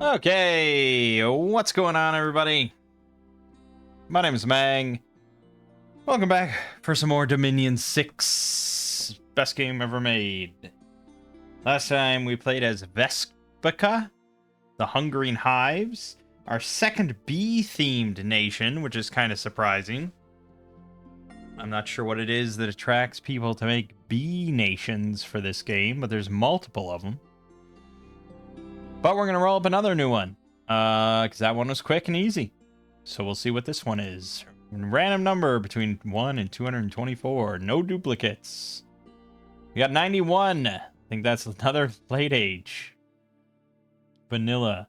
Okay, what's going on, everybody? My name is Mangg. Welcome back for some more Dominion 6. Best game ever made. Last time we played as Vespica, the Hungering Hives, our second bee-themed nation, which is kind of surprising. I'm not sure what it is that attracts people to make bee nations for this game, but there's multiple of them. But we're going to roll up another new one, because that one was quick and easy. So we'll see what this one is. Random number between 1 and 224. No duplicates. We got 91. I think that's another late age. Vanilla.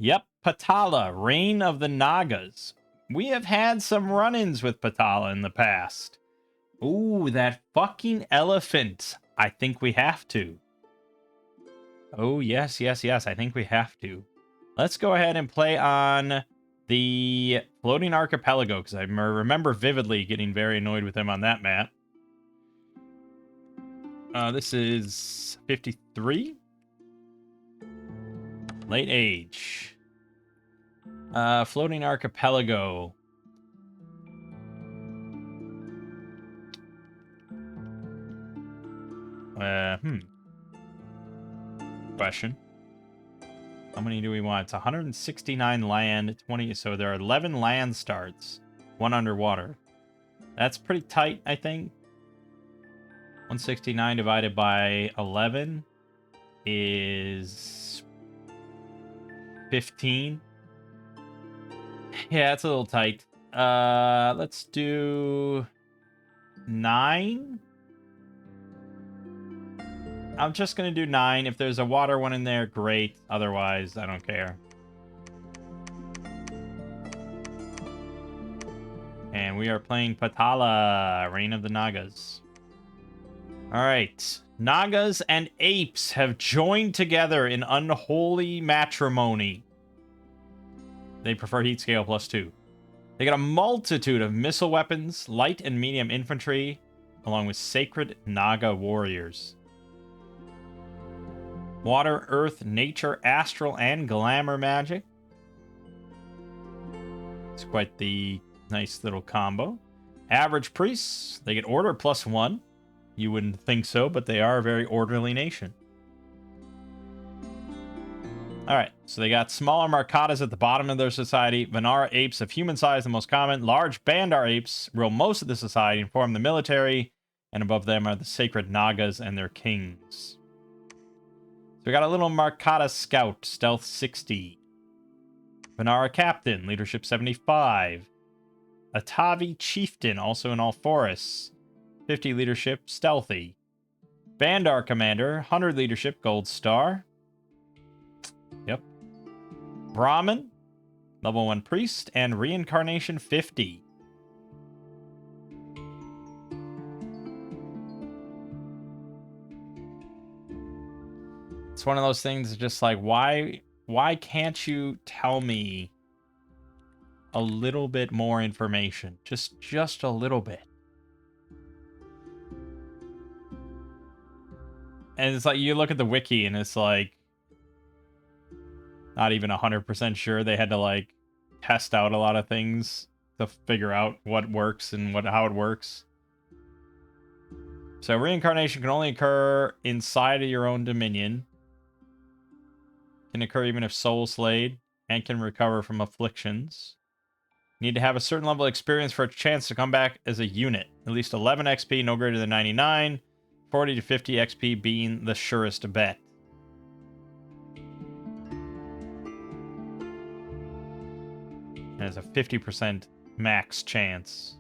Yep, Patala, Reign of the Nagas. We have had some run-ins with Patala in the past. Ooh, that fucking elephant. I think we have to. Oh, yes. I think we have to. Let's go ahead and play on the floating archipelago, because I remember vividly getting very annoyed with him on that map. This is 53. Late age. Floating archipelago. Question. How many do we want? It's 169 land, 20. So there are 11 land starts, 1 underwater. That's pretty tight, I think. 169 divided by 11 is 15. Yeah, it's a little tight. Let's do 9. I'm just going to do 9. If there's a water one in there, great. Otherwise, I don't care. And we are playing Patala, Reign of the Nagas. Alright. Nagas and apes have joined together in unholy matrimony. They prefer heat scale +2. They got a multitude of missile weapons, light and medium infantry, along with sacred Naga warriors. Water, earth, nature, astral, and glamour magic. It's quite the nice little combo. Average priests, they get order +1. You wouldn't think so, but they are a very orderly nation. Alright, so they got smaller Marcadas at the bottom of their society. Vanara apes of human size, the most common. Large Bandar apes rule most of the society and form the military. And above them are the sacred Nagas and their kings. We got a little Marcata Scout, Stealth 60. Vanara Captain, Leadership 75. Atavi Chieftain, also in all forests. 50 Leadership, Stealthy. Bandar Commander, 100 Leadership, Gold Star. Yep. Brahmin, Level 1 Priest, and Reincarnation 50. It's one of those things just like, why can't you tell me a little bit more information? Just a little bit. And it's like, you look at the wiki and it's like, not even 100% sure. They had to like test out a lot of things to figure out what works and how it works. So reincarnation can only occur inside of your own dominion. Can occur even if soul slayed, and can recover from afflictions. Need to have a certain level of experience for a chance to come back as a unit. At least 11 XP, no greater than 99. 40 to 50 XP being the surest bet. And it's a 50% max chance.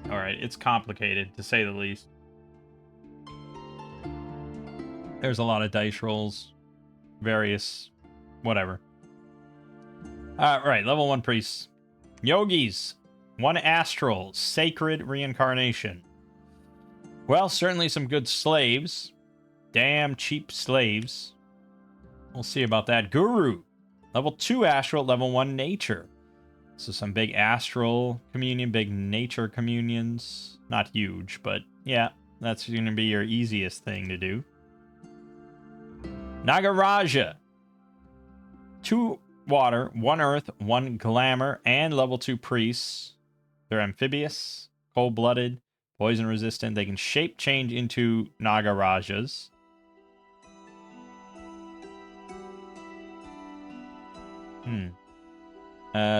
Alright, it's complicated, to say the least. There's a lot of dice rolls. Various... whatever. Alright, level 1 priests. Yogis. 1 astral. Sacred reincarnation. Well, certainly some good slaves. Damn cheap slaves. We'll see about that. Guru. Level 2 astral, level 1 nature. So some big astral communion, big nature communions. Not huge, but yeah, that's going to be your easiest thing to do. Nagaraja. 2 water, 1 earth, 1 glamour, and level 2 priests. They're amphibious, cold-blooded, poison resistant. They can shape change into Nagarajas.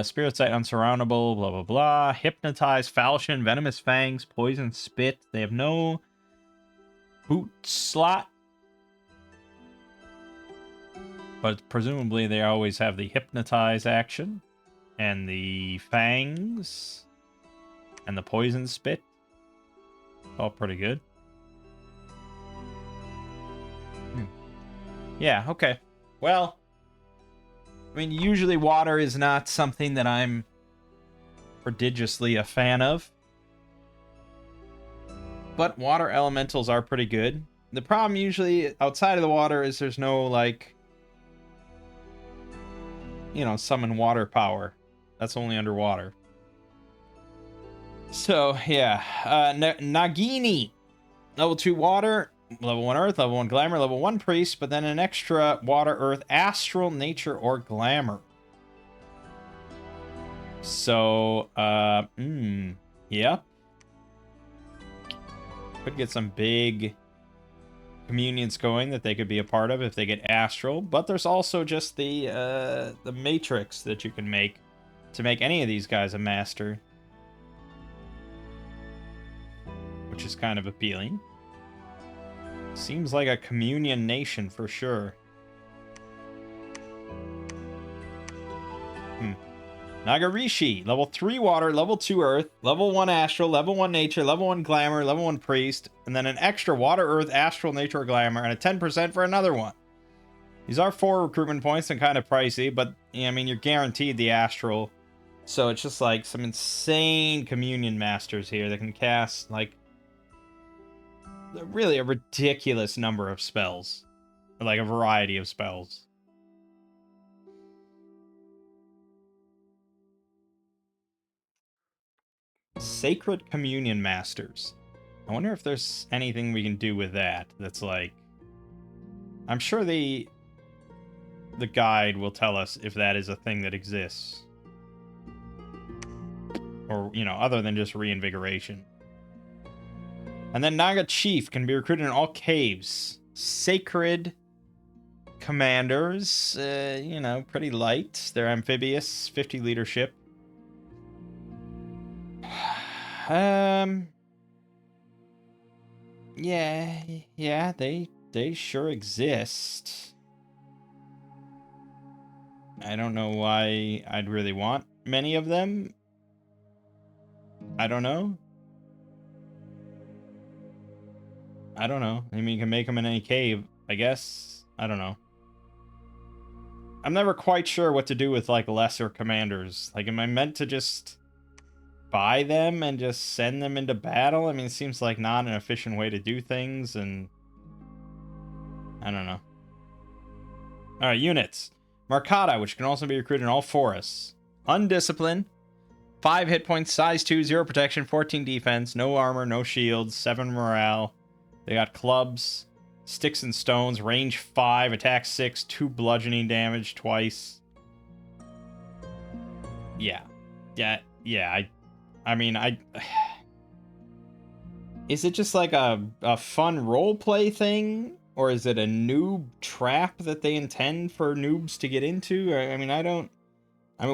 Spirit sight unsurroundable, blah blah blah. Hypnotize, falchion, venomous fangs, poison spit. They have no boot slot, but presumably they always have the hypnotize action, and the fangs, and the poison spit. All pretty good. Yeah. Okay. Well. I mean, usually water is not something that I'm prodigiously a fan of. But water elementals are pretty good. The problem usually outside of the water is there's no, like, you know, summon water power. That's only underwater. So, yeah. Nagini. Level 2 water. Level 1 earth, level 1 glamour, level 1 priest, but then an extra water, earth, astral, nature, or glamour. So, yep. Could get some big communions going that they could be a part of if they get astral, but there's also just the matrix that you can make to make any of these guys a master, which is kind of appealing. Seems like a communion nation for sure. Nagarishi, level 3 water, level 2 earth, level 1 astral, level 1 nature, level 1 glamour, level 1 priest, and then an extra water, earth, astral, nature, or glamour, and a 10% for another one. These are 4 recruitment points and kind of pricey, but I mean, you're guaranteed the astral. So it's just like some insane communion masters here that can cast like really a ridiculous number of spells. Or like a variety of spells. Sacred Communion Masters. I wonder if there's anything we can do with that that's like... I'm sure the guide will tell us if that is a thing that exists. Or, you know, other than just reinvigoration. And then Naga Chief can be recruited in all caves. Sacred Commanders, you know, pretty light. They're amphibious, 50 leadership. Yeah, they sure exist. I don't know why I'd really want many of them. I don't know. I mean, you can make them in any cave, I guess. I don't know. I'm never quite sure what to do with, like, lesser commanders. Like, am I meant to just buy them and just send them into battle? I mean, it seems like not an efficient way to do things, and... I don't know. Alright, units. Marcata, which can also be recruited in all forests. Undisciplined. 5 hit points, size 2, 0 protection, 14 defense, no armor, no shields, 7 morale. They got clubs, sticks and stones, range 5, attack 6, 2 bludgeoning damage twice. Yeah. I mean, is it just like a fun roleplay thing? Or is it a noob trap that they intend for noobs to get into? I mean,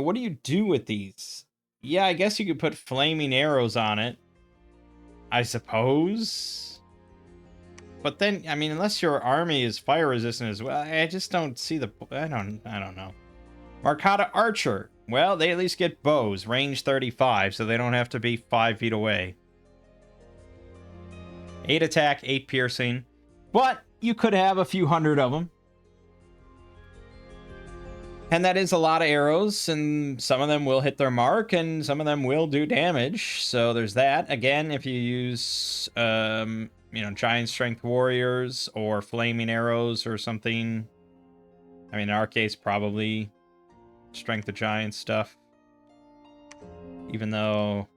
what do you do with these? Yeah, I guess you could put flaming arrows on it. I suppose. But then, I mean, unless your army is fire resistant as well, I just don't see the... I don't know. Marcata Archer. Well, they at least get bows, range 35, so they don't have to be 5 feet away. 8 attack, 8 piercing. But you could have a few hundred of them. And that is a lot of arrows, and some of them will hit their mark, and some of them will do damage. So there's that. Again, if you use, you know, giant strength warriors or flaming arrows or something. I mean, in our case, probably strength of giant stuff. Even though...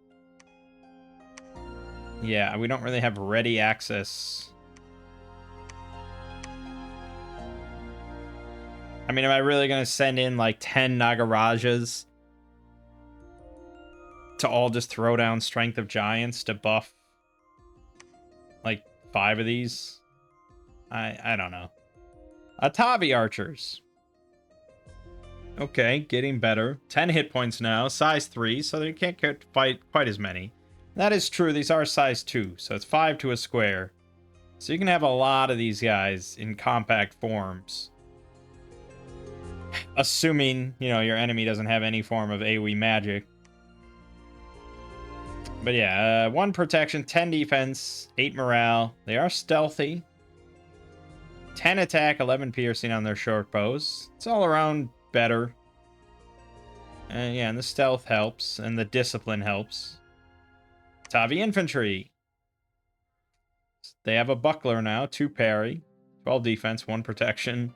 yeah, we don't really have ready access. I mean, am I really going to send in like 10 Nagarajas to all just throw down Strength of Giants to buff like 5 of these? I don't know. Atavi Archers. Okay, getting better. 10 hit points now. Size 3, so they can't fight quite as many. That is true. These are size 2, so it's 5 to a square. So you can have a lot of these guys in compact forms. Assuming, you know, your enemy doesn't have any form of AoE magic. But yeah, 1 protection, 10 defense, 8 morale. They are stealthy. 10 attack, 11 piercing on their short bows. It's all around better. Yeah, and the stealth helps, and the discipline helps. Tavi Infantry. They have a buckler now, 2 parry, 12 defense, 1 protection,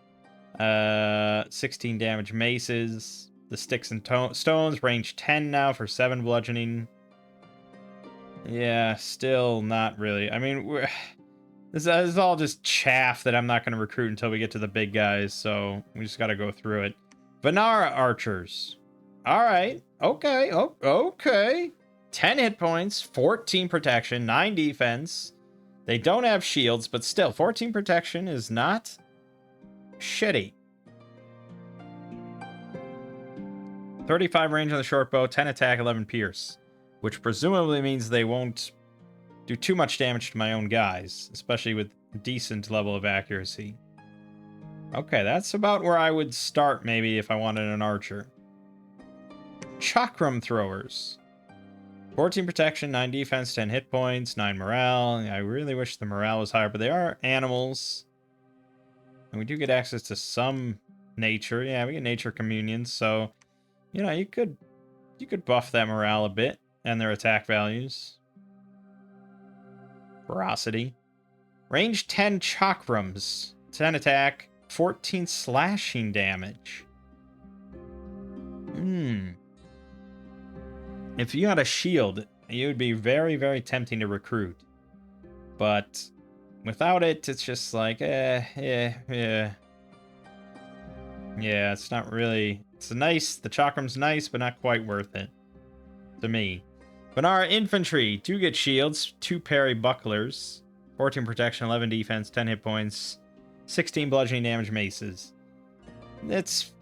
16 damage maces. The sticks and stones, range 10 now for 7 bludgeoning. Yeah, still not really. I mean, this is all just chaff that I'm not going to recruit until we get to the big guys, so we just got to go through it. Vanara Archers. All right. Okay. Oh, okay. 10 hit points, 14 protection, 9 defense. They don't have shields, but still, 14 protection is not shitty. 35 range on the short bow, 10 attack, 11 pierce, which presumably means they won't do too much damage to my own guys, especially with decent level of accuracy. Okay, that's about where I would start, maybe, if I wanted an archer. Chakram Throwers. 14 protection, 9 defense, 10 hit points, 9 morale. I really wish the morale was higher, but they are animals. And we do get access to some nature. Yeah, we get nature communions, so, you know, you could buff that morale a bit and their attack values. Ferocity. Range 10 chakrams. 10 attack, 14 slashing damage. If you had a shield, it would be very, very tempting to recruit. But without it, it's just like, yeah, it's not really... It's nice, the chakram's nice, but not quite worth it. To me. Vanara Infantry, 2 get shields, 2 parry bucklers, 14 protection, 11 defense, 10 hit points, 16 bludgeoning damage maces. It's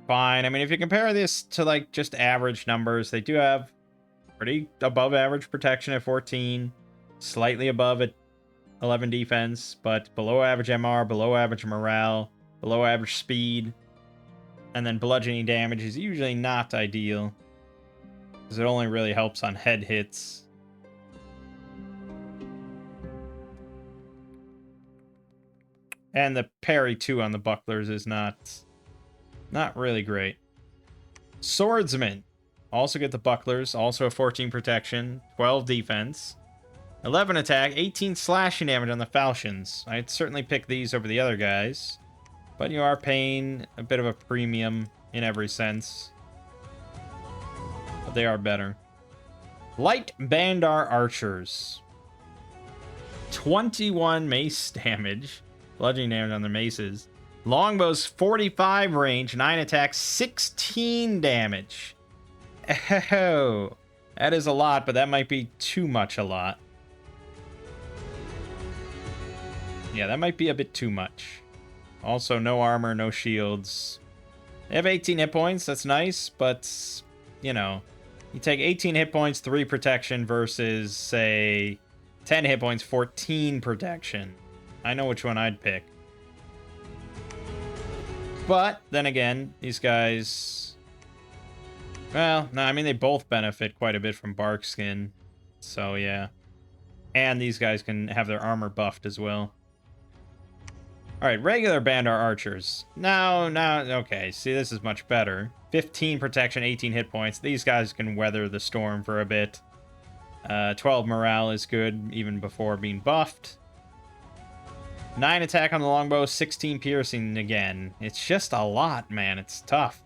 fine. I mean, if you compare this to, like, just average numbers, they do have pretty above average protection at 14, slightly above at 11 defense, but below average MR, below average morale, below average speed, and then bludgeoning damage is usually not ideal, because it only really helps on head hits. And the parry 2 on the bucklers is not really great. Swordsman. Also get the bucklers, also a 14 protection, 12 defense, 11 attack, 18 slashing damage on the falchions. I'd certainly pick these over the other guys, but you are paying a bit of a premium in every sense. But they are better. Light Bandar Archers. 21 mace damage, bludgeoning damage on the maces. Longbows, 45 range, 9 attack, 16 damage. Oh, that is a lot, but that might be too much a lot. Yeah, that might be a bit too much. Also, no armor, no shields. They have 18 hit points, that's nice, but, you know, you take 18 hit points, 3 protection versus, say, 10 hit points, 14 protection. I know which one I'd pick. But, then again, these guys... Well, no, I mean, they both benefit quite a bit from bark skin. So, yeah. And these guys can have their armor buffed as well. Alright, regular Bandar Archers. Now, okay, see, this is much better. 15 protection, 18 hit points. These guys can weather the storm for a bit. 12 morale is good, even before being buffed. 9 attack on the longbow, 16 piercing again. It's just a lot, man. It's tough.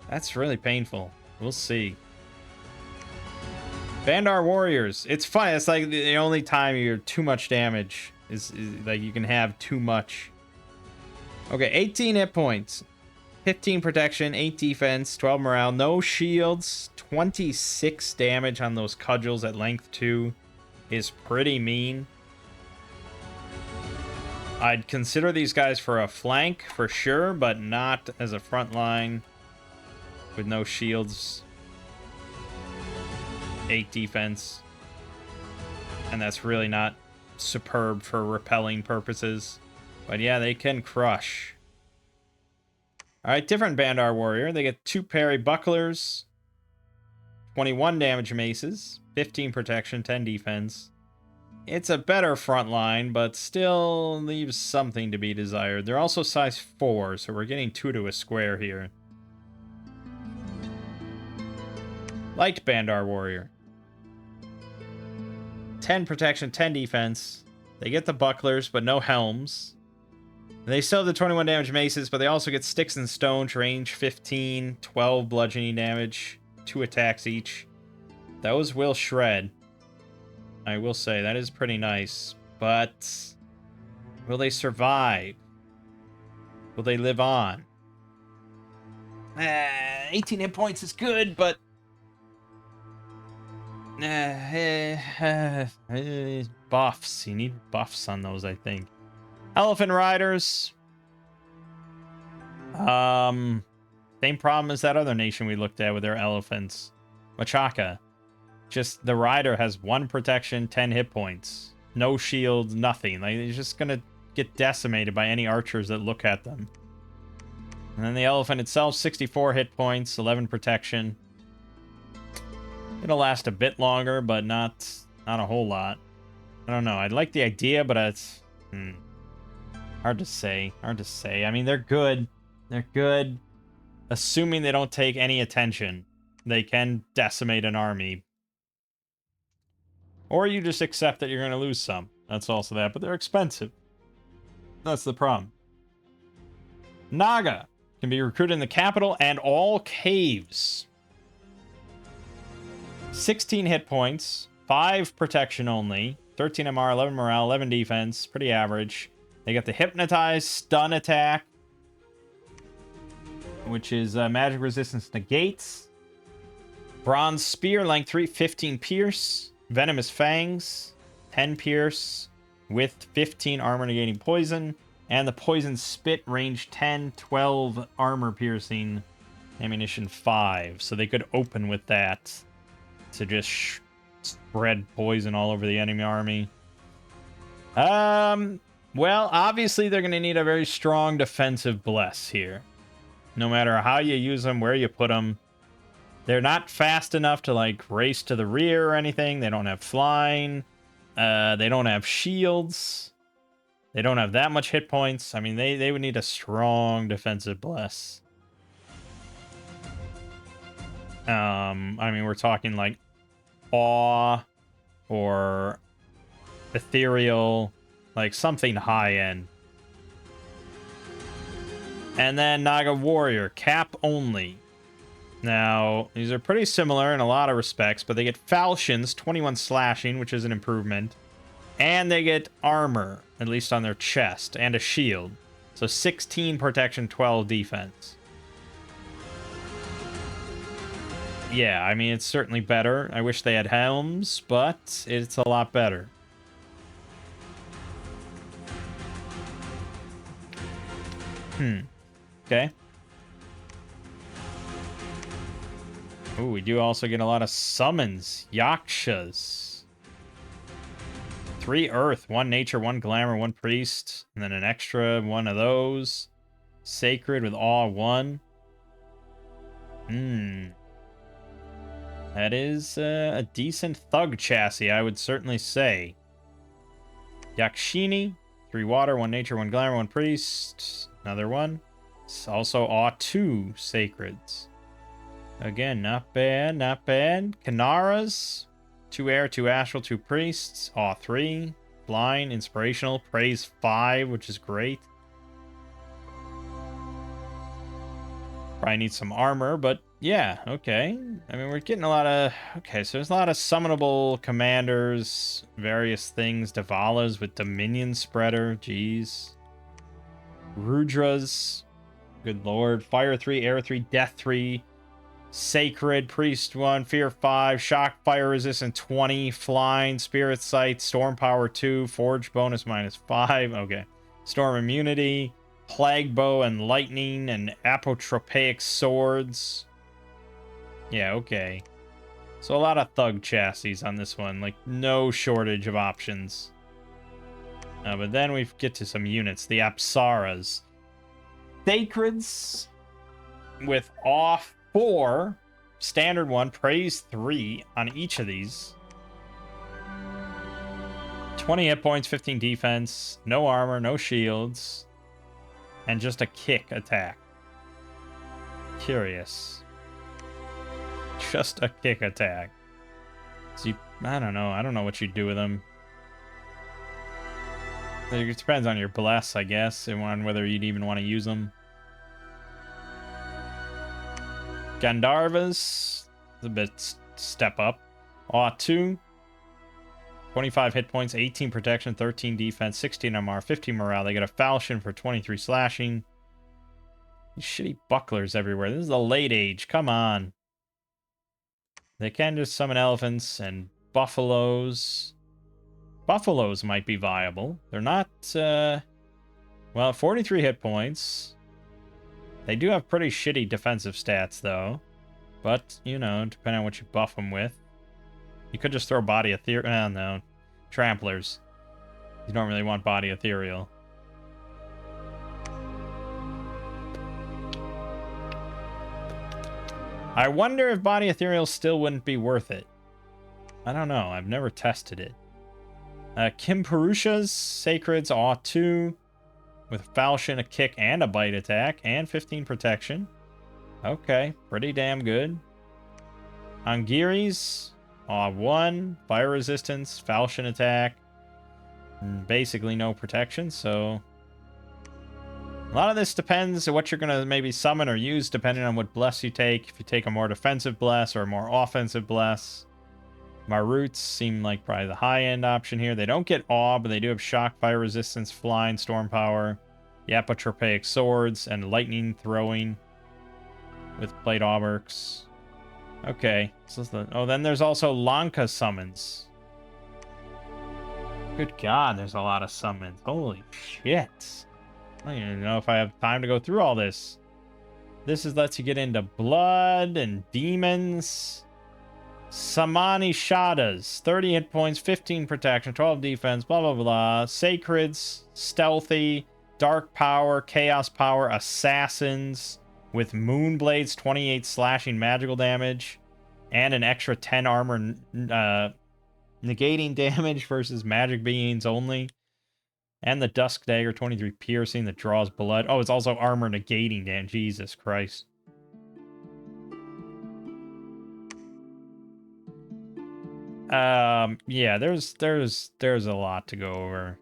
That's really painful. We'll see. Bandar Warriors. It's funny. It's like the only time you're too much damage is like you can have too much. Okay, 18 hit points. 15 protection, 8 defense, 12 morale, no shields, 26 damage on those cudgels at length 2 is pretty mean. I'd consider these guys for a flank for sure, but not as a front line with no shields. 8 defense. And that's really not superb for repelling purposes. But yeah, they can crush. Alright, different Bandar Warrior. They get 2 parry bucklers, 21 damage maces, 15 protection, 10 defense. It's a better front line, but still leaves something to be desired. They're also size 4, so we're getting 2 to a square here. Light Bandar Warrior. 10 protection, 10 defense. They get the bucklers, but no helms. They still have the 21 damage maces, but they also get sticks and stones, range 15, 12 bludgeoning damage, 2 attacks each. Those will shred. I will say, that is pretty nice. But will they survive? Will they live on? 18 hit points is good, but buffs. You need buffs on those, I think. Elephant Riders. Same problem as that other nation we looked at with their elephants. Machaka. Just the rider has 1 protection, 10 hit points. No shield, nothing. Like, he's just gonna get decimated by any archers that look at them. And then the elephant itself, 64 hit points, 11 protection. It'll last a bit longer, but not a whole lot. I don't know. I like the idea, but it's hard to say. Hard to say. I mean, they're good. They're good. Assuming they don't take any attention, they can decimate an army. Or you just accept that you're going to lose some. That's also that, but they're expensive. That's the problem. Naga can be recruited in the capital and all caves. 16 hit points, 5 protection only, 13 MR, 11 morale, 11 defense, pretty average. They got the Hypnotize, Stun attack, which is magic resistance negates. Bronze Spear, length 3, 15 pierce. Venomous Fangs, 10 pierce, with 15 armor negating poison. And the Poison Spit, range 10, 12 armor piercing, ammunition 5. So they could open with that to just spread poison all over the enemy army. Well, obviously they're going to need a very strong defensive bless here. No matter how you use them, where you put them. They're not fast enough to, like, race to the rear or anything. They don't have flying. They don't have shields. They don't have that much hit points. I mean, they would need a strong defensive bless. I mean, we're talking, like, Awe or Ethereal. Like, something high-end. And then Naga Warrior, cap only. Now, these are pretty similar in a lot of respects, but they get falchions, 21 slashing, which is an improvement. And they get armor, at least on their chest, and a shield. So 16 protection, 12 defense. Yeah, I mean, it's certainly better. I wish they had helms, but it's a lot better. Okay. Ooh, we do also get a lot of summons. Yakshas. 3 earth, 1 nature, 1 glamour, 1 priest. And then an extra 1 of those. Sacred with awe 1. That is a decent thug chassis, I would certainly say. Yakshini. 3 water, 1 nature, 1 glamour, 1 priest. Another 1. It's also awe 2 sacreds. Again, not bad, not bad. Kanaras, 2 air, 2 astral, 2 priests. Awe 3. Blind, inspirational, praise 5, which is great. probably need some armor, but yeah, okay. I mean, we're getting a lot of... Okay, so there's a lot of summonable commanders, various things. Devalas with Dominion Spreader, jeez. Rudras, good lord. Fire 3, Air 3, Death 3. Sacred, Priest 1, Fear 5, Shock Fire Resistant 20, Flying, Spirit Sight, Storm Power 2, Forge Bonus -5, okay. Storm Immunity, Plague Bow and Lightning, and Apotropaic Swords. Yeah, okay. So a lot of thug chassis on this one, like no shortage of options. But then we get to some units, the Apsaras. Sacreds with Awe 4, Standard 1, Praise 3 on each of these. 20 hit points, 15 defense, no armor, no shields, and just a kick attack. Curious. Just a kick attack. So I don't know. I don't know what you'd do with them. It depends on your bless, I guess, and on whether you'd even want to use them. Gandharvas, a bit step up. Awe 2, 25 hit points, 18 protection, 13 defense, 16 MR, 15 morale. They get a falchion for 23 slashing. These shitty bucklers everywhere. This is the late age. Come on. They can just summon elephants and buffaloes. Buffaloes might be viable. They're not, well, 43 hit points. They do have pretty shitty defensive stats, though. But, you know, depending on what you buff them with. You could just throw Body Ethereal. Oh, no. Tramplers. You don't really want Body Ethereal. I wonder if Body Ethereal still wouldn't be worth it. I don't know. I've never tested it. Kimpurushas, Sacreds, Awe 2. With a falchion, a kick, and a bite attack, and 15 protection. Okay, pretty damn good. Angiris, Awe 1, fire resistance, falchion attack, and basically no protection, so... A lot of this depends on what you're going to maybe summon or use, depending on what bless you take. If you take a more defensive bless or a more offensive bless. Maruts seem like probably the high-end option here. They don't get Awe, but they do have Shock, Fire Resistance, Flying, Storm Power, Apotropaic Swords, and Lightning Throwing with Plate Auberks. Okay. So then there's also Lanka summons. Good God, there's a lot of summons. Holy shit. I don't even know if I have time to go through all this. This lets you get into blood and demons. Samani Shadas, 30 hit points, 15 protection, 12 defense, blah, blah, blah. Sacreds, stealthy, dark power, chaos power, assassins with moonblades, 28 slashing magical damage, and an extra 10 armor negating damage versus magic beings only. And the Dusk Dagger, 23 piercing that draws blood. Oh, it's also armor negating damage. Jesus Christ. Yeah, there's a lot to go over.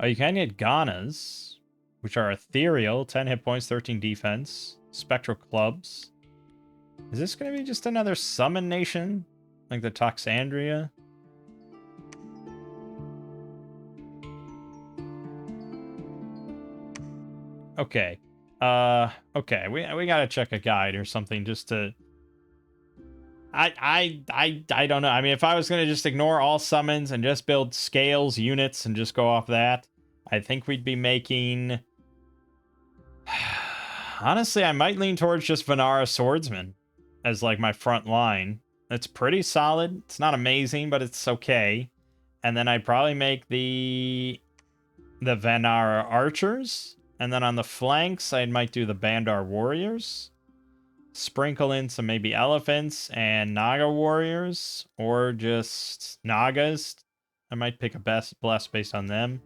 Oh, you can get Ganas, which are ethereal, 10 hit points, 13 defense, spectral clubs. Is this going to be just another summon nation? Like the Toxandria? Okay. Okay, we gotta check a guide or something just to... I don't know. I mean, if I was going to just ignore all summons and just build scales, units, and just go off that, I think we'd be making... Honestly, I might lean towards just Vanara Swordsman as, like, my front line. It's pretty solid. It's not amazing, but it's okay. And then I'd probably make the Vanara Archers. And then on the flanks, I might do the Bandar Warriors. Sprinkle in some maybe elephants and Naga warriors, or just Nagas. I might pick a bless based on them.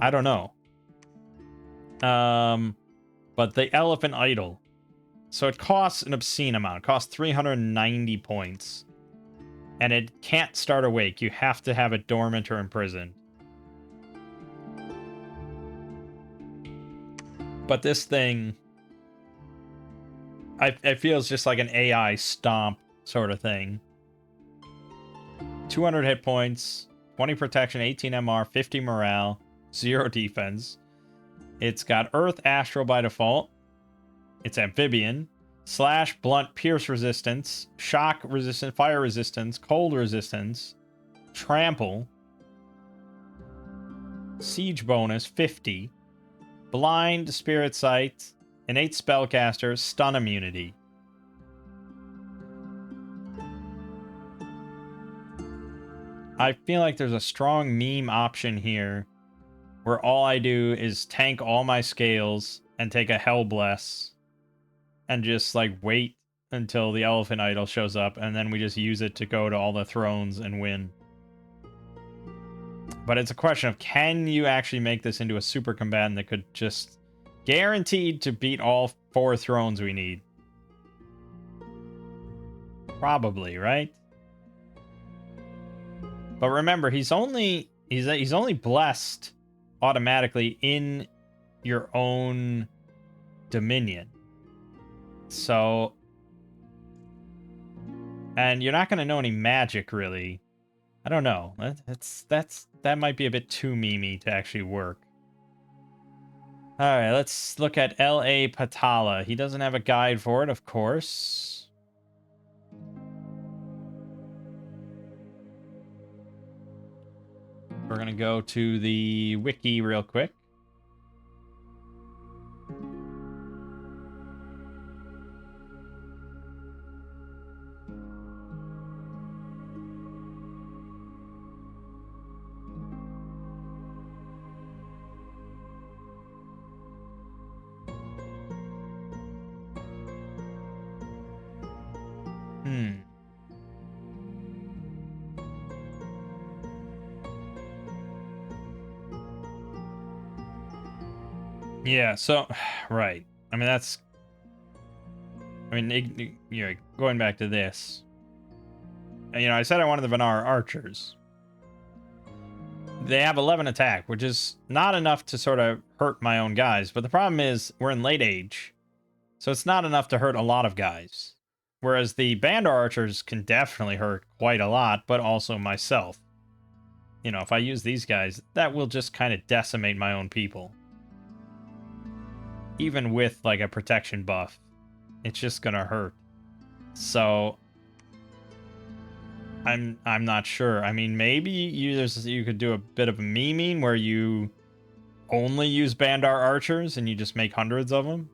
I don't know. But the elephant idol. So it costs an obscene amount. It costs 390 points. And it can't start awake. You have to have it dormant or imprisoned. But this thing it feels just like an AI stomp sort of thing. 200 hit points, 20 protection, 18 MR, 50 morale, 0 defense. It's got Earth Astral by default. It's amphibian. Slash, blunt, pierce resistance, shock resistance, fire resistance, cold resistance, trample, siege bonus 50, blind, spirit sight, innate spellcaster, stun immunity. I feel like there's a strong meme option here where all I do is tank all my scales and take a Hell Bless and just like wait until the elephant idol shows up, and then we just use it to go to all the thrones and win. But it's a question of, can you actually make this into a super combatant that could just guaranteed to beat all 4 thrones we need? Probably, right? But remember, he's only blessed automatically in your own dominion. So, and you're not going to know any magic, really. I don't know. That might be a bit too memey to actually work. All right, let's look at L.A. Patala. He doesn't have a guide for it, of course. We're going to go to the wiki real quick. Yeah, so, right. I mean, you know, going back to this. You know, I said I wanted the Vanara archers. They have 11 attack, which is not enough to sort of hurt my own guys. But the problem is, we're in late age. So it's not enough to hurt a lot of guys. Whereas the Bandar archers can definitely hurt quite a lot, but also myself. You know, if I use these guys, that will just kind of decimate my own people. Even with like a protection buff, it's just gonna hurt. So I'm not sure. I mean, maybe you could do a bit of a memeing where you only use Bandar archers and you just make hundreds of them.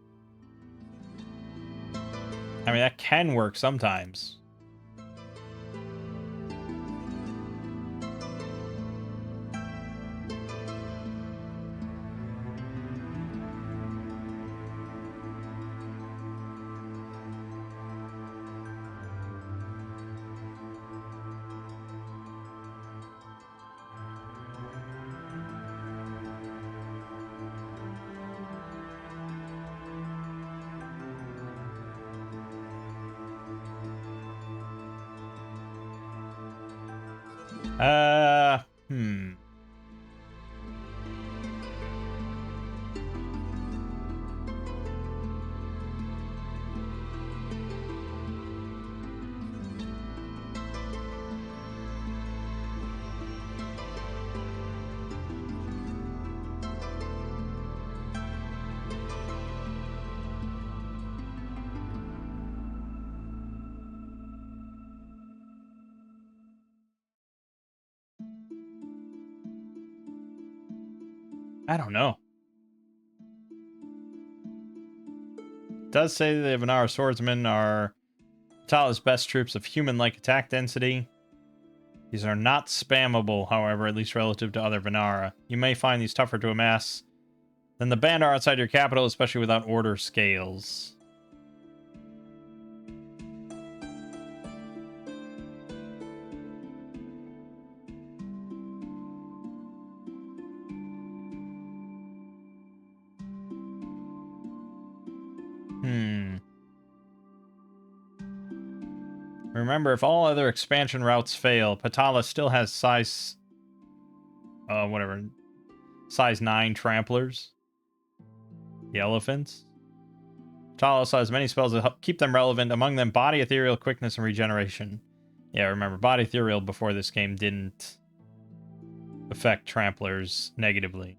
I mean, that can work sometimes. Hmm. I don't know. It does say the Vanara swordsmen are Patala's best troops of human-like attack density. These are not spammable, however, at least relative to other Vanara. You may find these tougher to amass than the Bandar outside your capital, especially without order scales. Remember, if all other expansion routes fail, Patala still has size... size 9 tramplers. The elephants. Patala also has many spells that help keep them relevant, among them Body, Ethereal, Quickness, and Regeneration. Yeah, remember, Body Ethereal before this game didn't affect Tramplers negatively.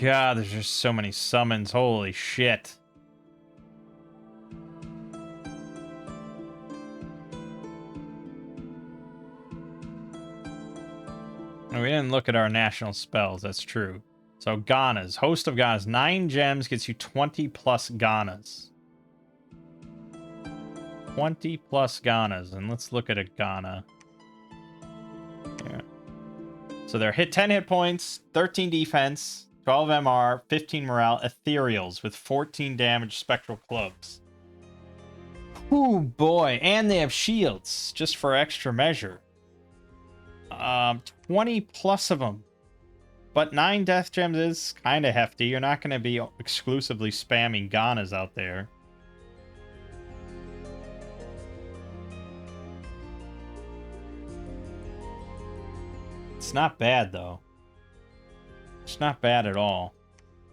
God, there's just so many summons. Holy shit. We didn't look at our national spells, that's true. So Ganas, Host of Ganas, 9 gems gets you 20 plus Ganas. 20 plus Ganas, and let's look at a Gana. Yeah. So they're 10 hit points, 13 defense, 12 MR, 15 morale, ethereals with 14 damage, spectral clubs. Ooh boy, and they have shields, just for extra measure. 20 plus of them. But 9 death gems is kind of hefty. You're not going to be exclusively spamming Ganas out there. It's not bad, though. It's not bad at all.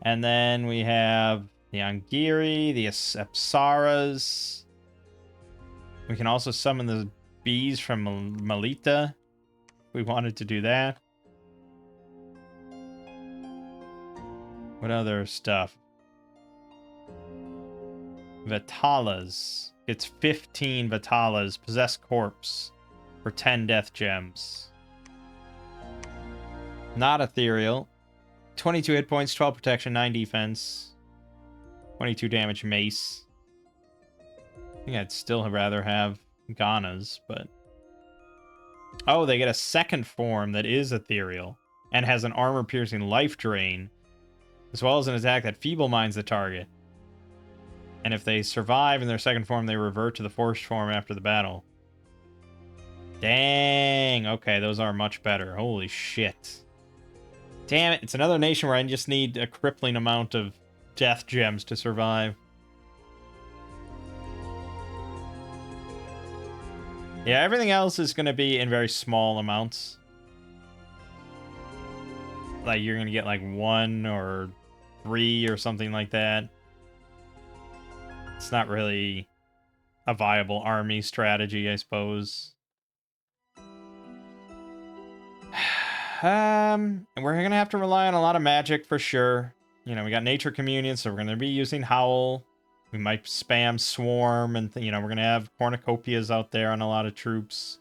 And then we have the Angiri, the Apsaras. We can also summon the bees from Melita. If we wanted to do that. What other stuff? Vitalas. It's 15 Vitalas. Possessed Corpse. For 10 death gems. Not ethereal. 22 hit points, 12 protection, 9 defense. 22 damage mace. I think I'd still rather have Ganas, but... Oh, they get a second form that is ethereal. And has an armor-piercing life drain. As well as an attack that feeble minds the target. And if they survive in their second form, they revert to the forced form after the battle. Dang. Okay, those are much better. Holy shit. Damn it. It's another nation where I just need a crippling amount of death gems to survive. Yeah, everything else is going to be in very small amounts. Like, you're going to get like 1 or 3 or something like that. It's not really a viable army strategy, I suppose. And we're going to have to rely on a lot of magic for sure. You know, we got Nature Communion, so we're going to be using Howl. We might spam Swarm, and, you know, we're going to have cornucopias out there on a lot of troops.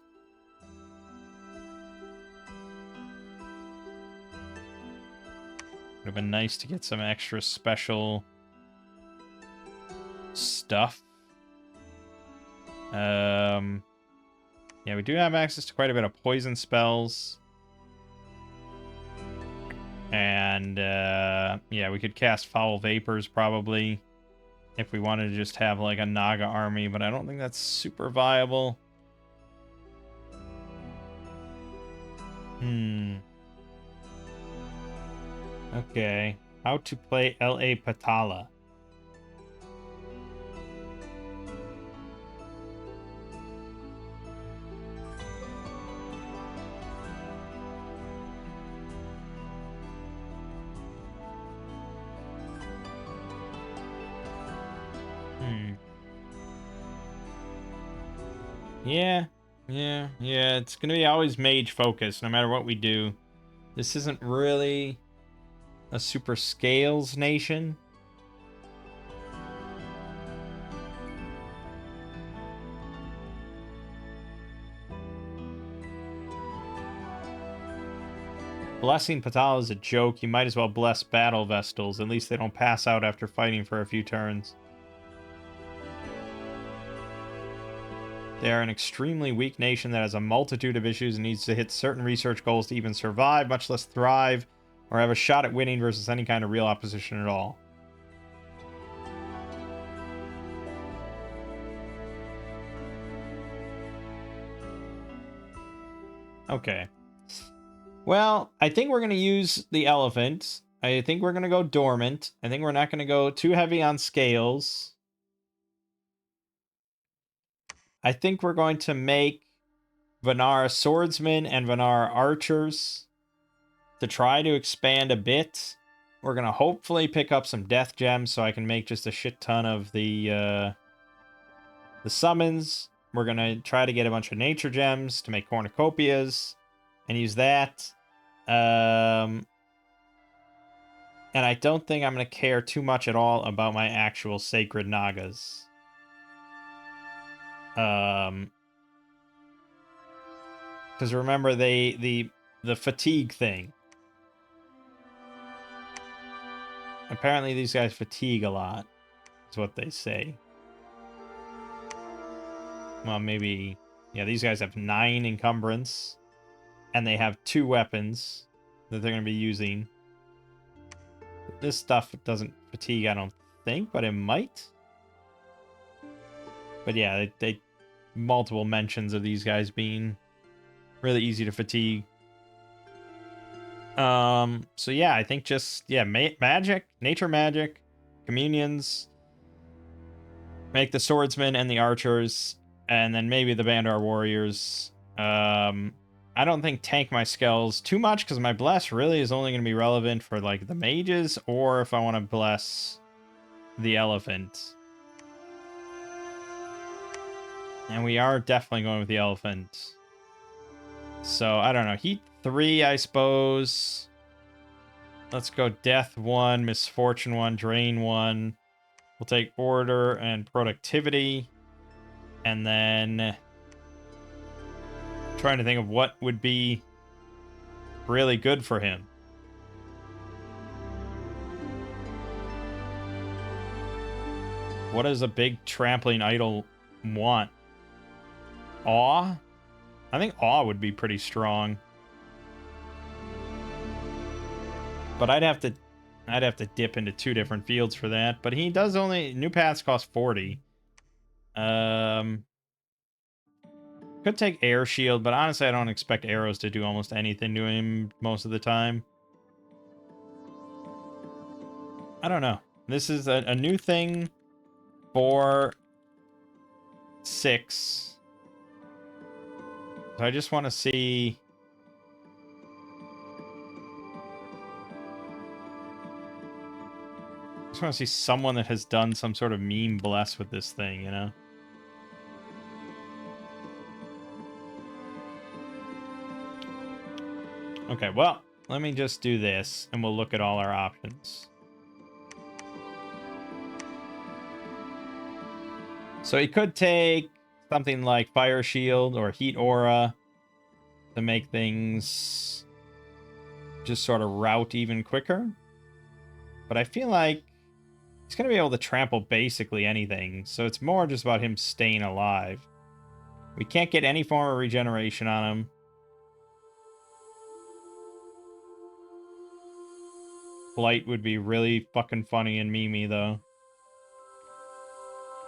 Would have been nice to get some extra special stuff. Yeah, we do have access to quite a bit of poison spells. And, yeah, we could cast Foul Vapors, probably, if we wanted to just have, like, a Naga army, but I don't think that's super viable. Okay. How to play L.A. Patala. Yeah. It's going to be always mage focused, no matter what we do. This isn't really a super scales nation. Blessing Patala is a joke. You might as well bless Battle Vestals. At least they don't pass out after fighting for a few turns. They are an extremely weak nation that has a multitude of issues and needs to hit certain research goals to even survive, much less thrive, or have a shot at winning versus any kind of real opposition at all. Okay. Well, I think we're going to use the elephant. I think we're going to go dormant. I think we're not going to go too heavy on scales. I think we're going to make Vanara swordsmen and Vanara archers to try to expand a bit. We're going to hopefully pick up some death gems so I can make just a shit ton of the summons. We're going to try to get a bunch of nature gems to make cornucopias and use that. And I don't think I'm going to care too much at all about my actual sacred Nagas. Because remember, the fatigue thing. Apparently these guys fatigue a lot, is what they say. Well, maybe... Yeah, these guys have 9 encumbrance. And they have 2 weapons that they're going to be using. This stuff doesn't fatigue, I don't think, but it might. But yeah, they multiple mentions of these guys being really easy to fatigue. So yeah, I think just, yeah, magic, nature magic, communions, make the swordsmen and the archers, and then maybe the Bandar warriors. I don't think tank my skills too much because my bless really is only going to be relevant for like the mages or if I want to bless the elephant. And we are definitely going with the elephant. So I don't know. Heat 3, I suppose. Let's go death 1, misfortune 1, drain 1. We'll take order and productivity. And then trying to think of what would be really good for him. What does a big trampling idol want? Awe? I think awe would be pretty strong. But I'd have to dip into 2 different fields for that. But he does only... New paths cost 40. Could take air shield, but honestly I don't expect arrows to do almost anything to him most of the time. I don't know. This is a new thing for 6. So I just want to see... I just want to see someone that has done some sort of meme bless with this thing, you know? Okay, well, let me just do this, and we'll look at all our options. So he could take something like Fire Shield or Heat Aura to make things just sort of route even quicker. But I feel like he's going to be able to trample basically anything, so it's more just about him staying alive. We can't get any form of regeneration on him. Blight would be really fucking funny and memey, though.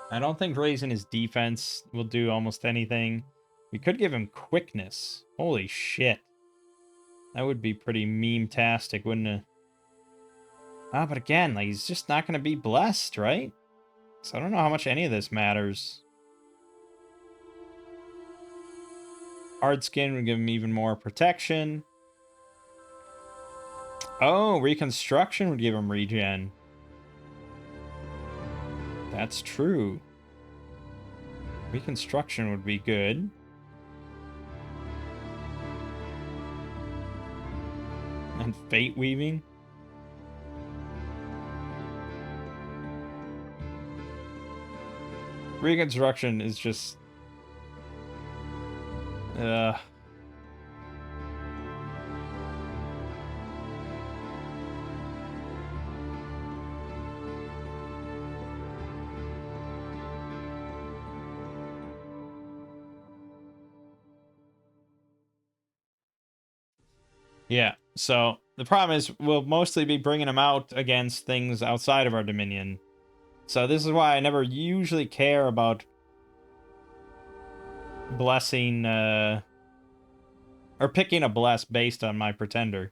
I don't think raising his defense will do almost anything. We could give him quickness. Holy shit. That would be pretty meme-tastic, wouldn't it? Ah, but again, like, he's just not going to be blessed, right? So I don't know how much any of this matters. Hard skin would give him even more protection. Oh, reconstruction would give him regen. That's true. Reconstruction would be good. And fate weaving. Reconstruction is just... Yeah, so the problem is we'll mostly be bringing them out against things outside of our dominion. So this is why I never usually care about blessing Or picking a bless based on my pretender.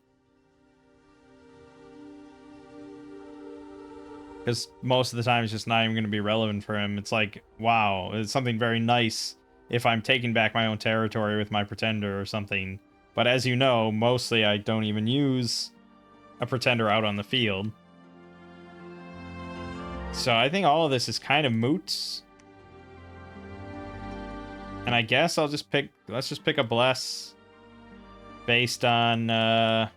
Because most of the time it's just not even going to be relevant for him. It's like, wow, it's something very nice if I'm taking back my own territory with my pretender or something. But as you know, mostly I don't even use a pretender out on the field. So I think all of this is kind of moot. And I guess I'll just pick, let's just pick a bless based on, our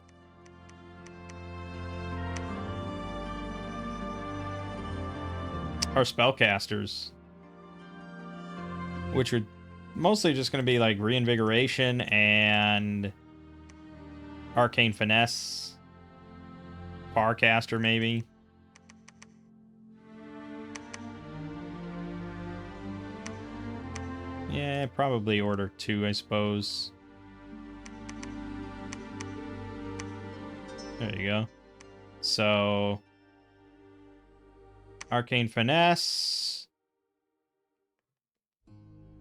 spellcasters. Which are mostly just going to be like Reinvigoration and Arcane Finesse. Farcaster, maybe. Yeah, probably Order 2, I suppose. There you go. So, Arcane Finesse.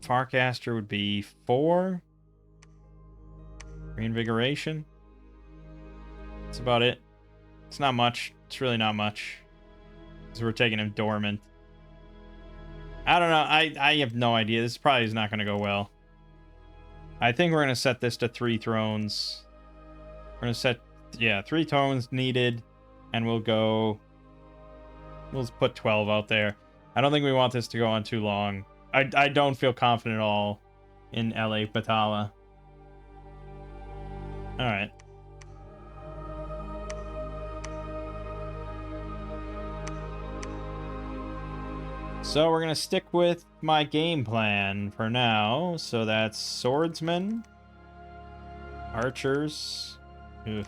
Farcaster would be 4. Reinvigoration. That's about it. It's not much. It's really not much. Because we're taking him dormant. I don't know. I have no idea. This probably is not going to go well. I think we're going to set this to 3 thrones. We're going to set, yeah, 3 thrones needed. And we'll go... We'll just put 12 out there. I don't think we want this to go on too long. I don't feel confident at all in LA Patala. Alright. So we're going to stick with my game plan for now. So that's swordsmen, archers. Oof.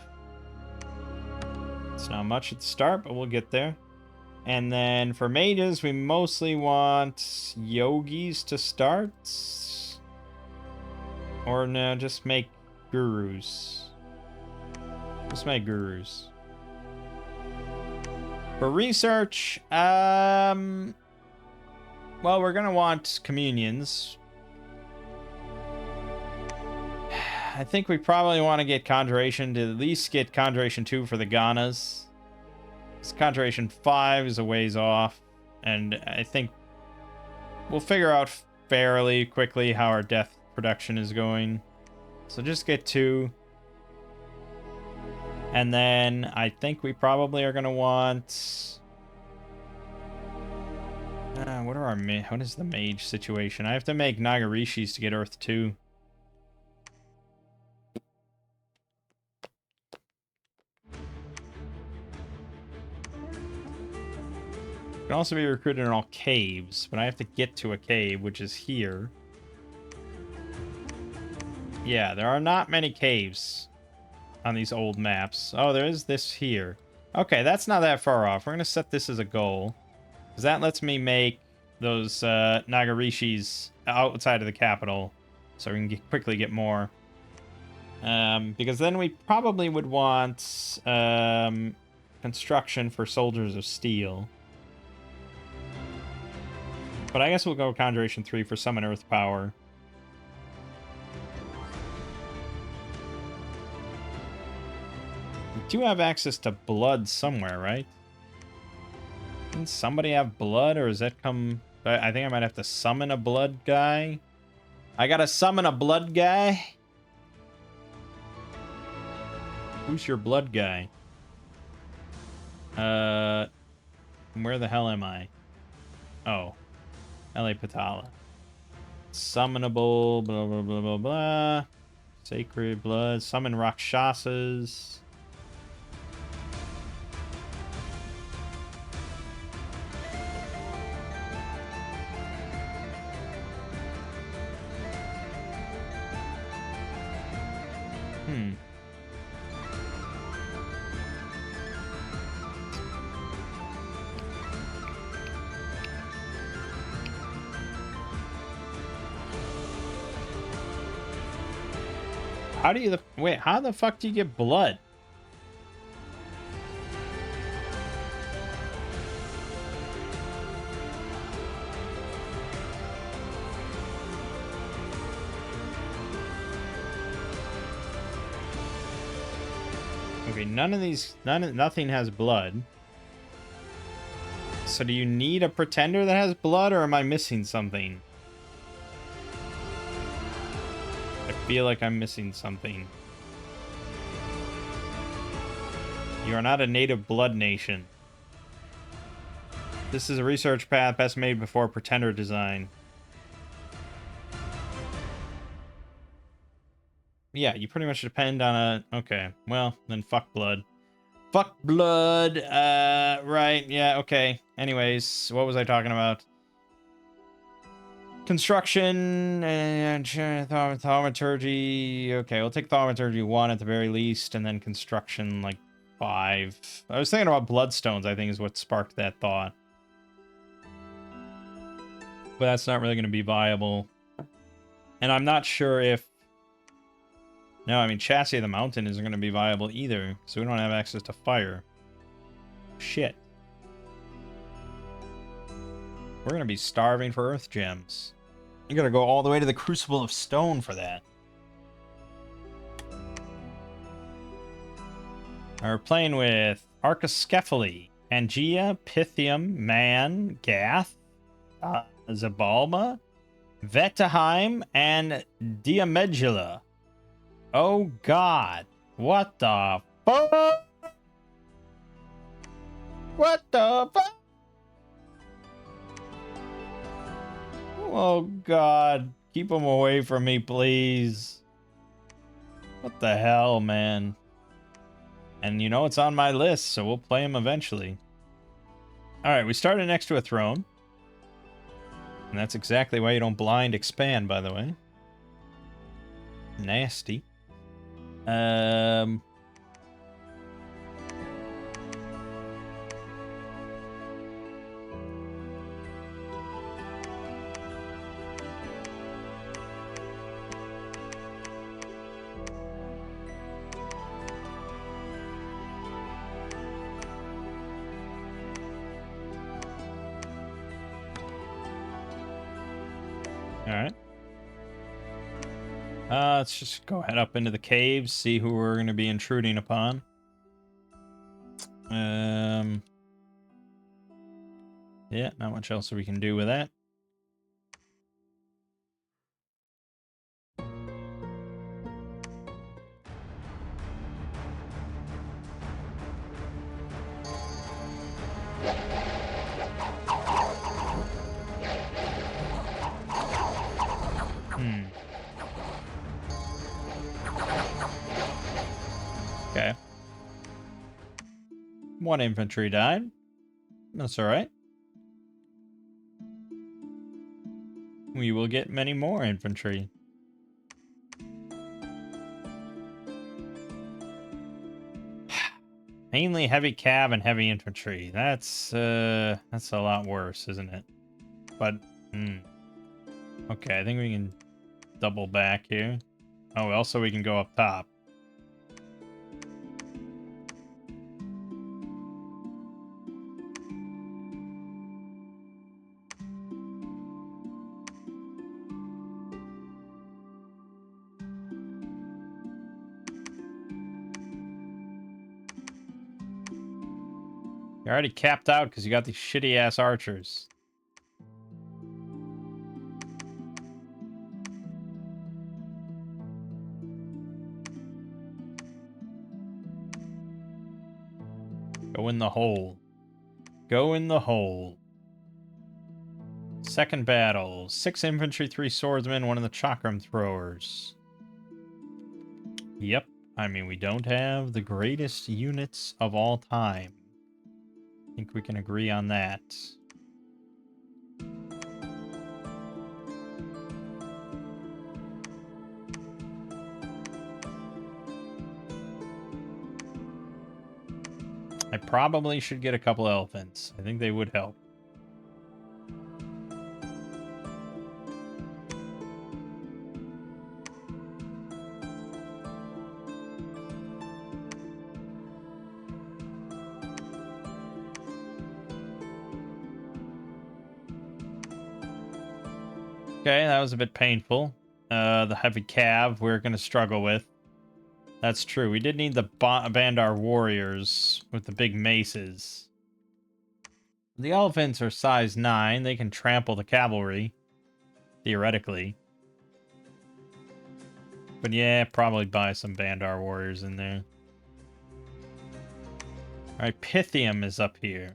It's not much at the start, but we'll get there. And then for mages, we mostly want yogis to start. Or no, just make gurus. Just make gurus. For research, well, we're gonna want communions. I think we probably want to get Conjuration to at least get Conjuration 2 for the Ganas. This Conjuration 5 is a ways off, and I think we'll figure out fairly quickly how our death production is going. So just get 2. And then I think we probably are going to want... what is the mage situation? I have to make Nagarishis to get Earth 2. Can also be recruited in all caves, but I have to get to a cave, which is here. Yeah, there are not many caves on these old maps. Oh, there is this here. Okay, that's not that far off. We're going to set this as a goal, because that lets me make those Nagarishis outside of the capital, so we can quickly get more. Because then we probably would want construction for Soldiers of Steel. But I guess we'll go Conjuration 3 for Summon Earth Power. We do have access to blood somewhere, right? Didn't somebody have blood, or does that come... I think I might have to summon a blood guy. I gotta summon a blood guy? Who's your blood guy? Where the hell am I? Oh. LA Patala. Summonable, blah, blah, blah, blah, blah. Sacred blood. Summon Rakshasas. How do you... Wait, how the fuck do you get blood? Okay, nothing has blood. So do you need a pretender that has blood, or am I missing something? I feel like I'm missing something. You are not a native blood nation. This is a research path best made before pretender design. Yeah, you pretty much depend on a... Okay, well, then fuck blood. Fuck blood! Right, yeah, okay. Anyways, what was I talking about? Construction and thaumaturgy. Okay, we'll take thaumaturgy 1 at the very least, and then construction, like, 5. I was thinking about bloodstones, I think, is what sparked that thought. But that's not really going to be viable. And I'm not sure if... No, I mean, Chassis of the Mountain isn't going to be viable either, so we don't have access to fire. Shit. We're going to be starving for Earth Gems. You got to go all the way to the Crucible of Stone for that. We're playing with Archiskephali, Pangea, Pythium, Man, Gath, Zabalma, Vetaheim, and Diamegula. Oh god. What the fuck? What the fuck? Oh god. Keep them away from me, please. What the hell, man? And you know it's on my list, so we'll play him eventually. Alright, we started next to a throne. And that's exactly why you don't blind expand, by the way. Nasty. Alright. Let's just go head up into the caves, see who we're going to be intruding upon. Yeah, not much else we can do with that. Okay. One infantry died. That's alright. We will get many more infantry. Mainly heavy cav and heavy infantry. That's a lot worse, isn't it? But, okay, I think we can double back here. Oh, also we can go up top. You're already capped out because you got these shitty-ass archers. Go in the hole. Go in the hole. Second battle. 6 infantry, 3 swordsmen, 1 of the chakram throwers. Yep. I mean, we don't have the greatest units of all time. I think we can agree on that. I probably should get a couple elephants. I think they would help. Okay, that was a bit painful. The heavy cav we're going to struggle with. That's true. We did need the Bandar warriors with the big maces. The elephants are size 9. They can trample the cavalry, theoretically. But yeah, probably buy some Bandar warriors in there. Alright, Pythium is up here.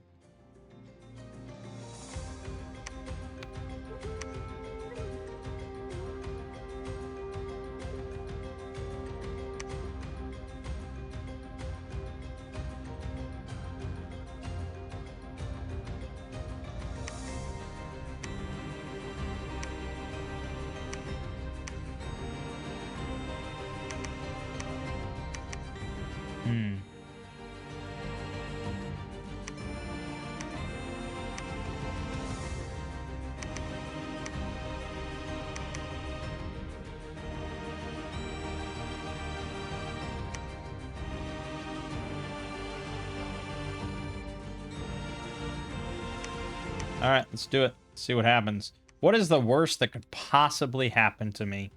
Alright, let's do it. See what happens. What is the worst that could possibly happen to me?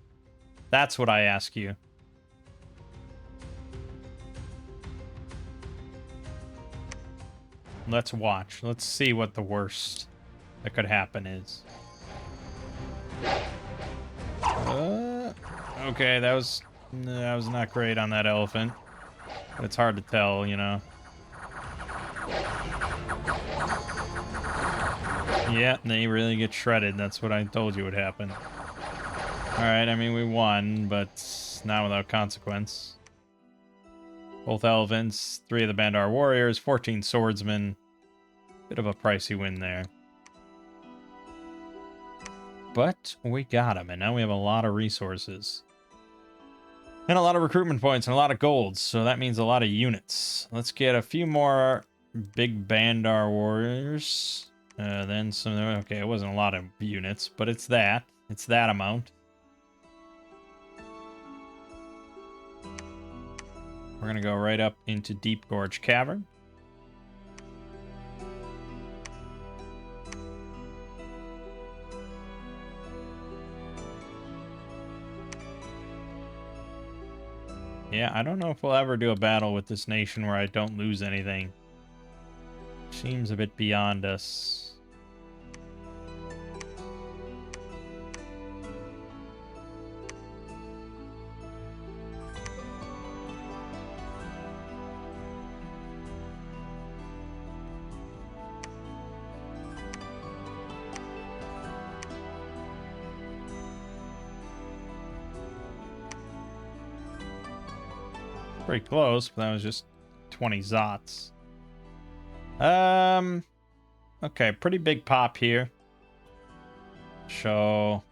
That's what I ask you. Let's watch. Let's see what the worst that could happen is. Okay, that was not great on that elephant. But it's hard to tell, you know. Yeah, they really get shredded. That's what I told you would happen. Alright, I mean, we won, but not without consequence. Both elephants, 3 of the Bandar warriors, 14 swordsmen. Bit of a pricey win there. But we got him, and now we have a lot of resources. And a lot of recruitment points and a lot of golds, so that means a lot of units. Let's get a few more big Bandar warriors. Then some... Okay, it wasn't a lot of units, but it's that. It's that amount. We're going to go right up into Deep Gorge Cavern. Yeah, I don't know if we'll ever do a battle with this nation where I don't lose anything. Seems a bit beyond us. Pretty close, but that was just 20 zots. Okay, pretty big pop here. So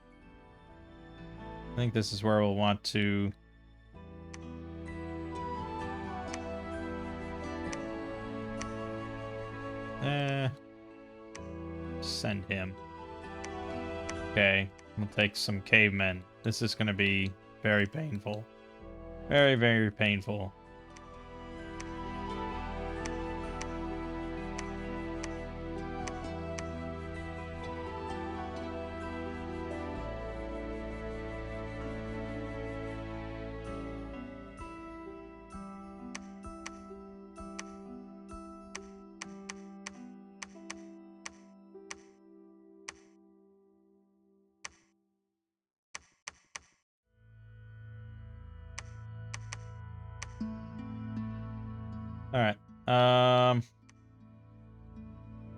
I think this is where we'll want to send him. Okay, we'll take some cavemen. This is going to be very painful. Very, very painful. Alright.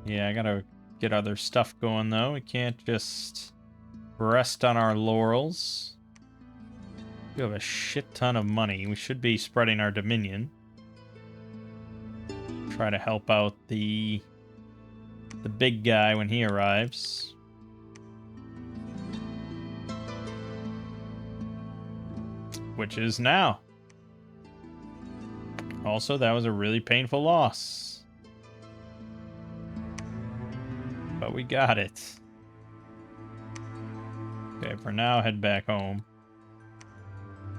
Yeah, I gotta get other stuff going, though. We can't just rest on our laurels. We have a shit ton of money. We should be spreading our dominion. Try to help out the big guy when he arrives. Which is now. Also, that was a really painful loss. But we got it. Okay, for now, head back home.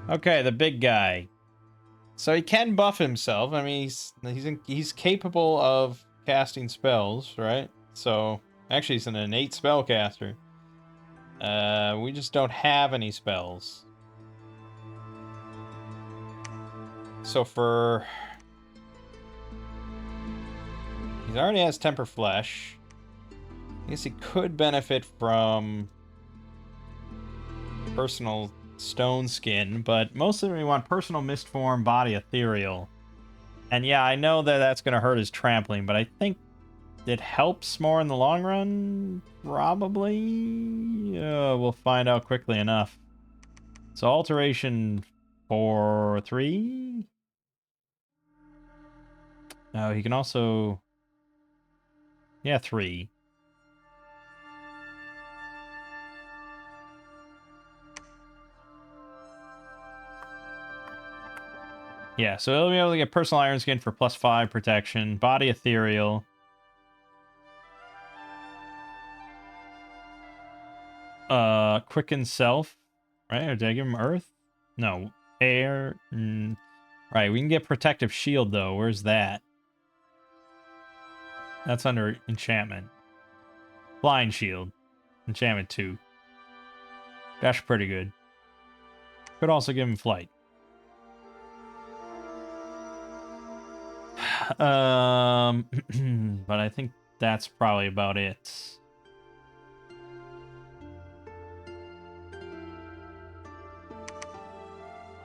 Okay, the big guy. So he can buff himself. I mean, he's capable of casting spells, right? So, actually, he's an innate spellcaster. We just don't have any spells. So for... He already has Temper Flesh. I guess he could benefit from personal stone skin, but mostly we want personal mist form, body ethereal. And yeah, I know that that's going to hurt his trampling, but I think it helps more in the long run. Probably. We'll find out quickly enough. So alteration for 3. Oh, he can also... Yeah, 3. Yeah, so he'll be able to get personal iron skin for +5 protection, body ethereal. Quicken self, right? Or did I give him earth? No, air. Right, we can get protective shield though. Where's that? That's under enchantment. Flying shield, enchantment 2. That's pretty good. Could also give him flight. But I think that's probably about it.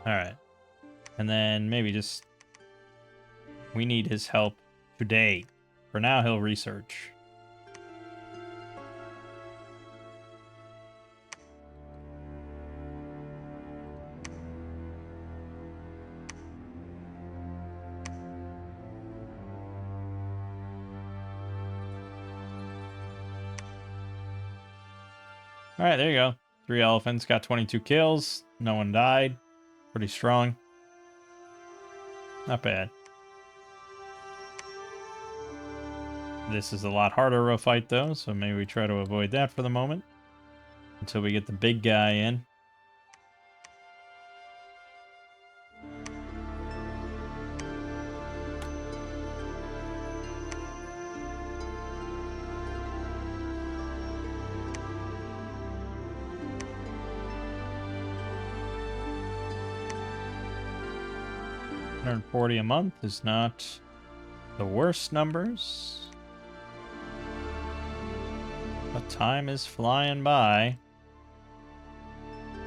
Alright. And then maybe just... We need his help today. For now, he'll research. Alright, there you go. 3 elephants, got 22 kills. No one died. Pretty strong. Not bad. This is a lot harder of a fight, though, so maybe we try to avoid that for the moment. Until we get the big guy in. $140 a month is not the worst numbers. But time is flying by.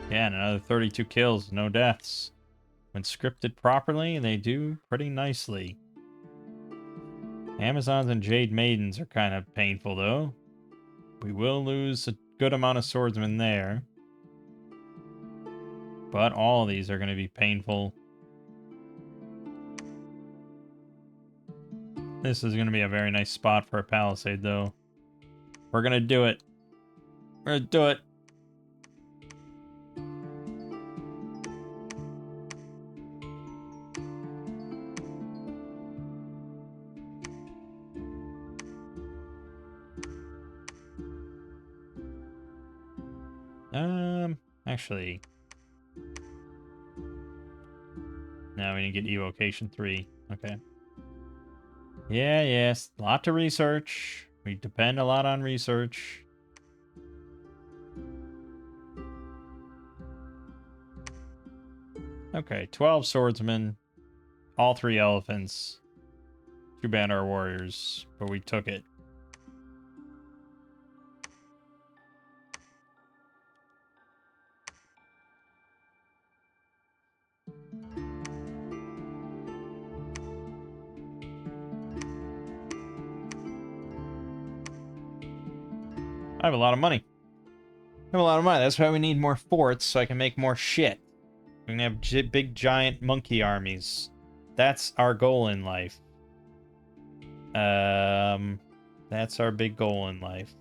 Yeah, and another 32 kills, no deaths. When scripted properly, they do pretty nicely. Amazons and Jade Maidens are kind of painful, though. We will lose a good amount of swordsmen there. But all of these are going to be painful. This is going to be a very nice spot for a palisade, though. We're going to do it. We're going to do it. Actually... Now we need to get evocation 3. Okay. Yeah, yes. A lot to research. We depend a lot on research. Okay, 12 swordsmen. All 3 elephants. 2 banner warriors. But we took it. I have a lot of money. I have a lot of money. That's why we need more forts so I can make more shit. We can have big giant monkey armies. That's our goal in life. That's our big goal in life.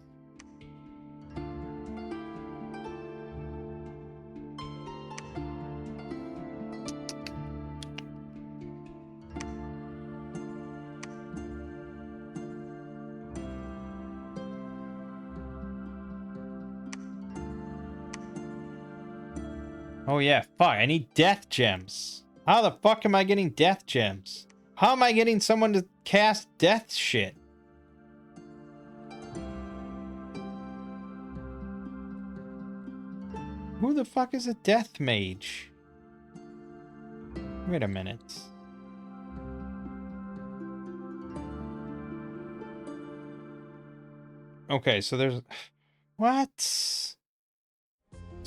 Oh yeah, fuck, I need death gems. How the fuck am I getting death gems? How am I getting someone to cast death shit? Who the fuck is a death mage? Wait a minute. Okay, so there's... What? So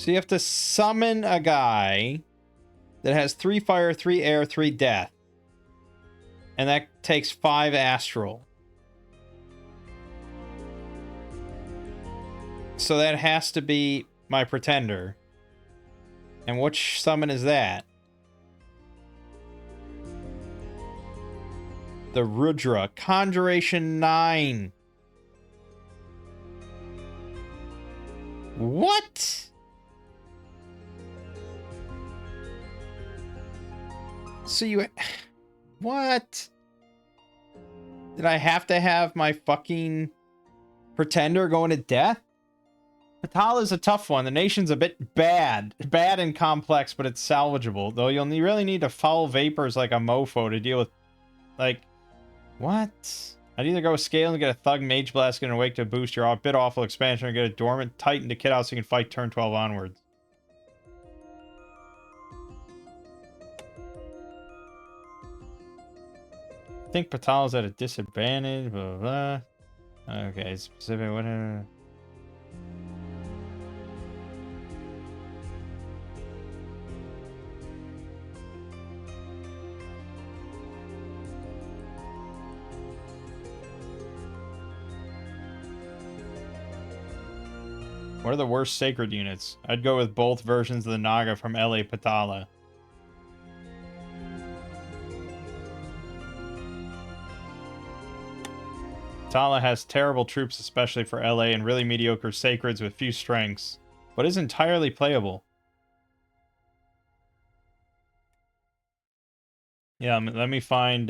you have to summon a guy that has 3 fire, 3 air, 3 death. And that takes 5 astral. So that has to be my pretender. And which summon is that? The Rudra. Conjuration 9. What? So you... What? Did I have to have my fucking pretender going to death? Patala is a tough one. The nation's a bit bad. Bad and complex, but it's salvageable. Though you'll really need to foul vapors like a mofo to deal with... Like... What? I'd either go with scale and get a thug mage blast and awake to boost your bit awful expansion, or get a dormant titan to kit out so you can fight turn 12 onwards. I think Patala's at a disadvantage, blah, blah, blah. Okay, specific, whatever. What are the worst sacred units? I'd go with both versions of the Naga from LA Patala. Patala has terrible troops, especially for LA, and really mediocre sacreds with few strengths, but is entirely playable. Yeah, let me find...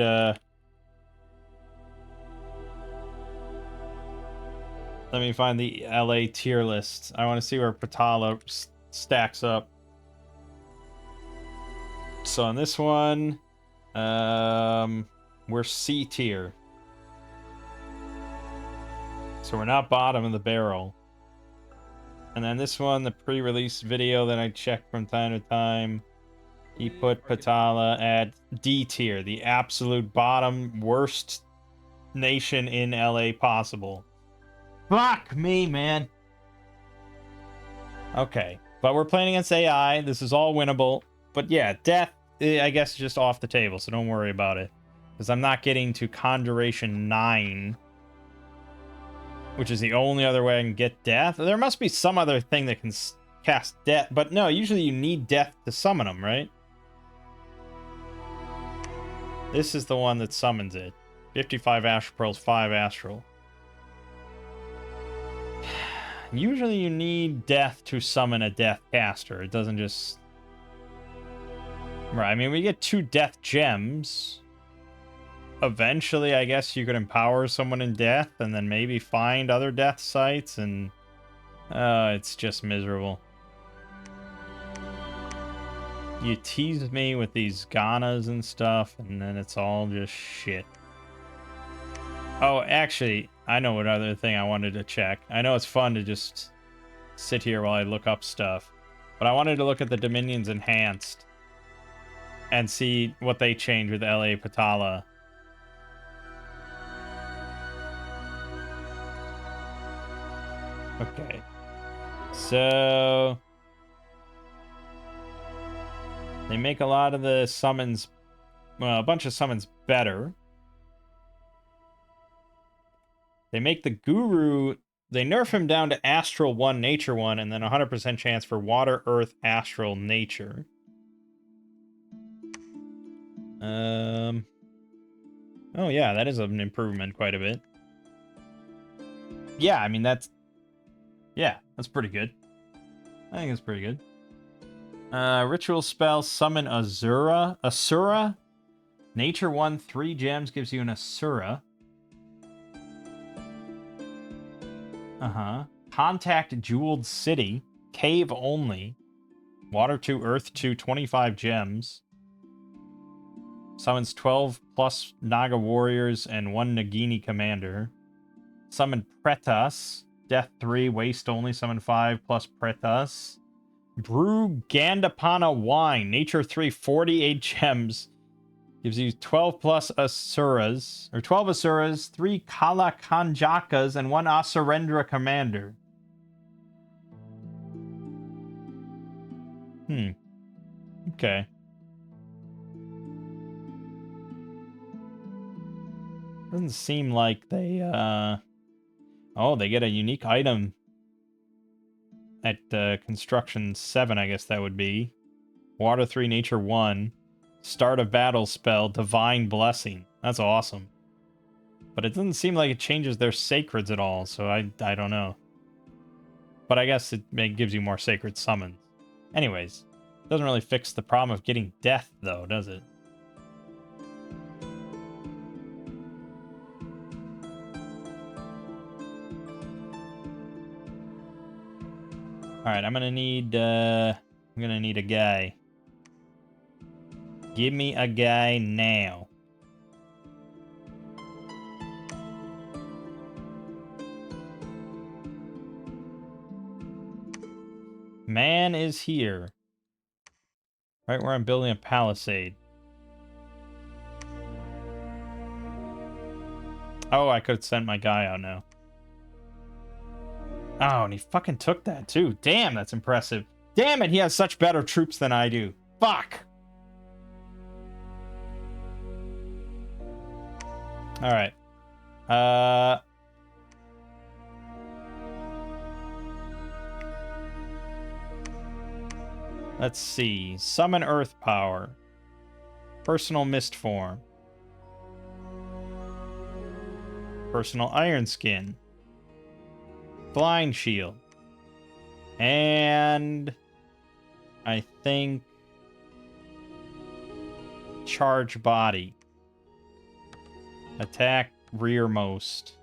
Let me find the LA tier list. I want to see where Patala stacks up. So on this one, we're C tier. So we're not bottom of the barrel. And then this one, the pre-release video that I check from time to time, he put Patala at D tier, the absolute bottom, worst nation in LA possible. Fuck me, man. Okay, but we're playing against AI. This is all winnable. But yeah, death, I guess, is just off the table, so don't worry about it. Because I'm not getting to Conjuration 9, which is the only other way I can get death. There must be some other thing that can cast death, but no, usually you need death to summon them, right? This is the one that summons it. 55 Astral Pearls, 5 Astral. Usually you need death to summon a death caster. It doesn't just... Right, I mean, we get 2 death gems. Eventually, I guess you could empower someone in death and then maybe find other death sites, and... it's just miserable. You tease me with these Ganas and stuff, and then it's all just shit. Oh, actually, I know what other thing I wanted to check. I know it's fun to just sit here while I look up stuff, but I wanted to look at the Dominions Enhanced and see what they changed with LA Patala. Okay. So... they make a lot of the summons... well, a bunch of summons better. They make the Guru... they nerf him down to Astral 1, Nature 1, and then 100% chance for Water, Earth, Astral, Nature. Oh yeah, that is an improvement quite a bit. Yeah, I mean, that's... yeah, that's pretty good. I think it's pretty good. Ritual spell, summon Asura. Asura? Nature 1, 3 gems gives you an Asura. Contact Jeweled City. Cave only. Water 2, Earth 2, 25 gems. Summons 12 plus Naga Warriors and 1 Nagini Commander. Summon Pretas. Death 3, Waste only. Summon 5 plus Pretas. Brew Gandapana Wine. Nature 3, 48 gems. Gives you 12 plus Asuras, or 12 Asuras, 3 Kala Kanjakas, and 1 Asurendra Commander. Okay. Doesn't seem like they, Oh, they get a unique item at Construction 7, I guess that would be. Water 3, Nature 1. Start a battle spell, Divine Blessing. That's awesome. But it doesn't seem like it changes their sacreds at all, so I don't know. But I guess it gives you more sacred summons. Anyways, doesn't really fix the problem of getting death, though, does it? Alright, I'm gonna need a guy. Give me a guy now. Man is here. Right where I'm building a palisade. Oh, I could have sent my guy out now. Oh, and he fucking took that too. Damn, that's impressive. Damn it, he has such better troops than I do. Fuck! Alright. Let's see. Summon Earth Power. Personal Mist Form. Personal Iron Skin. Blind Shield. And I think Charge Body. Attack rearmost.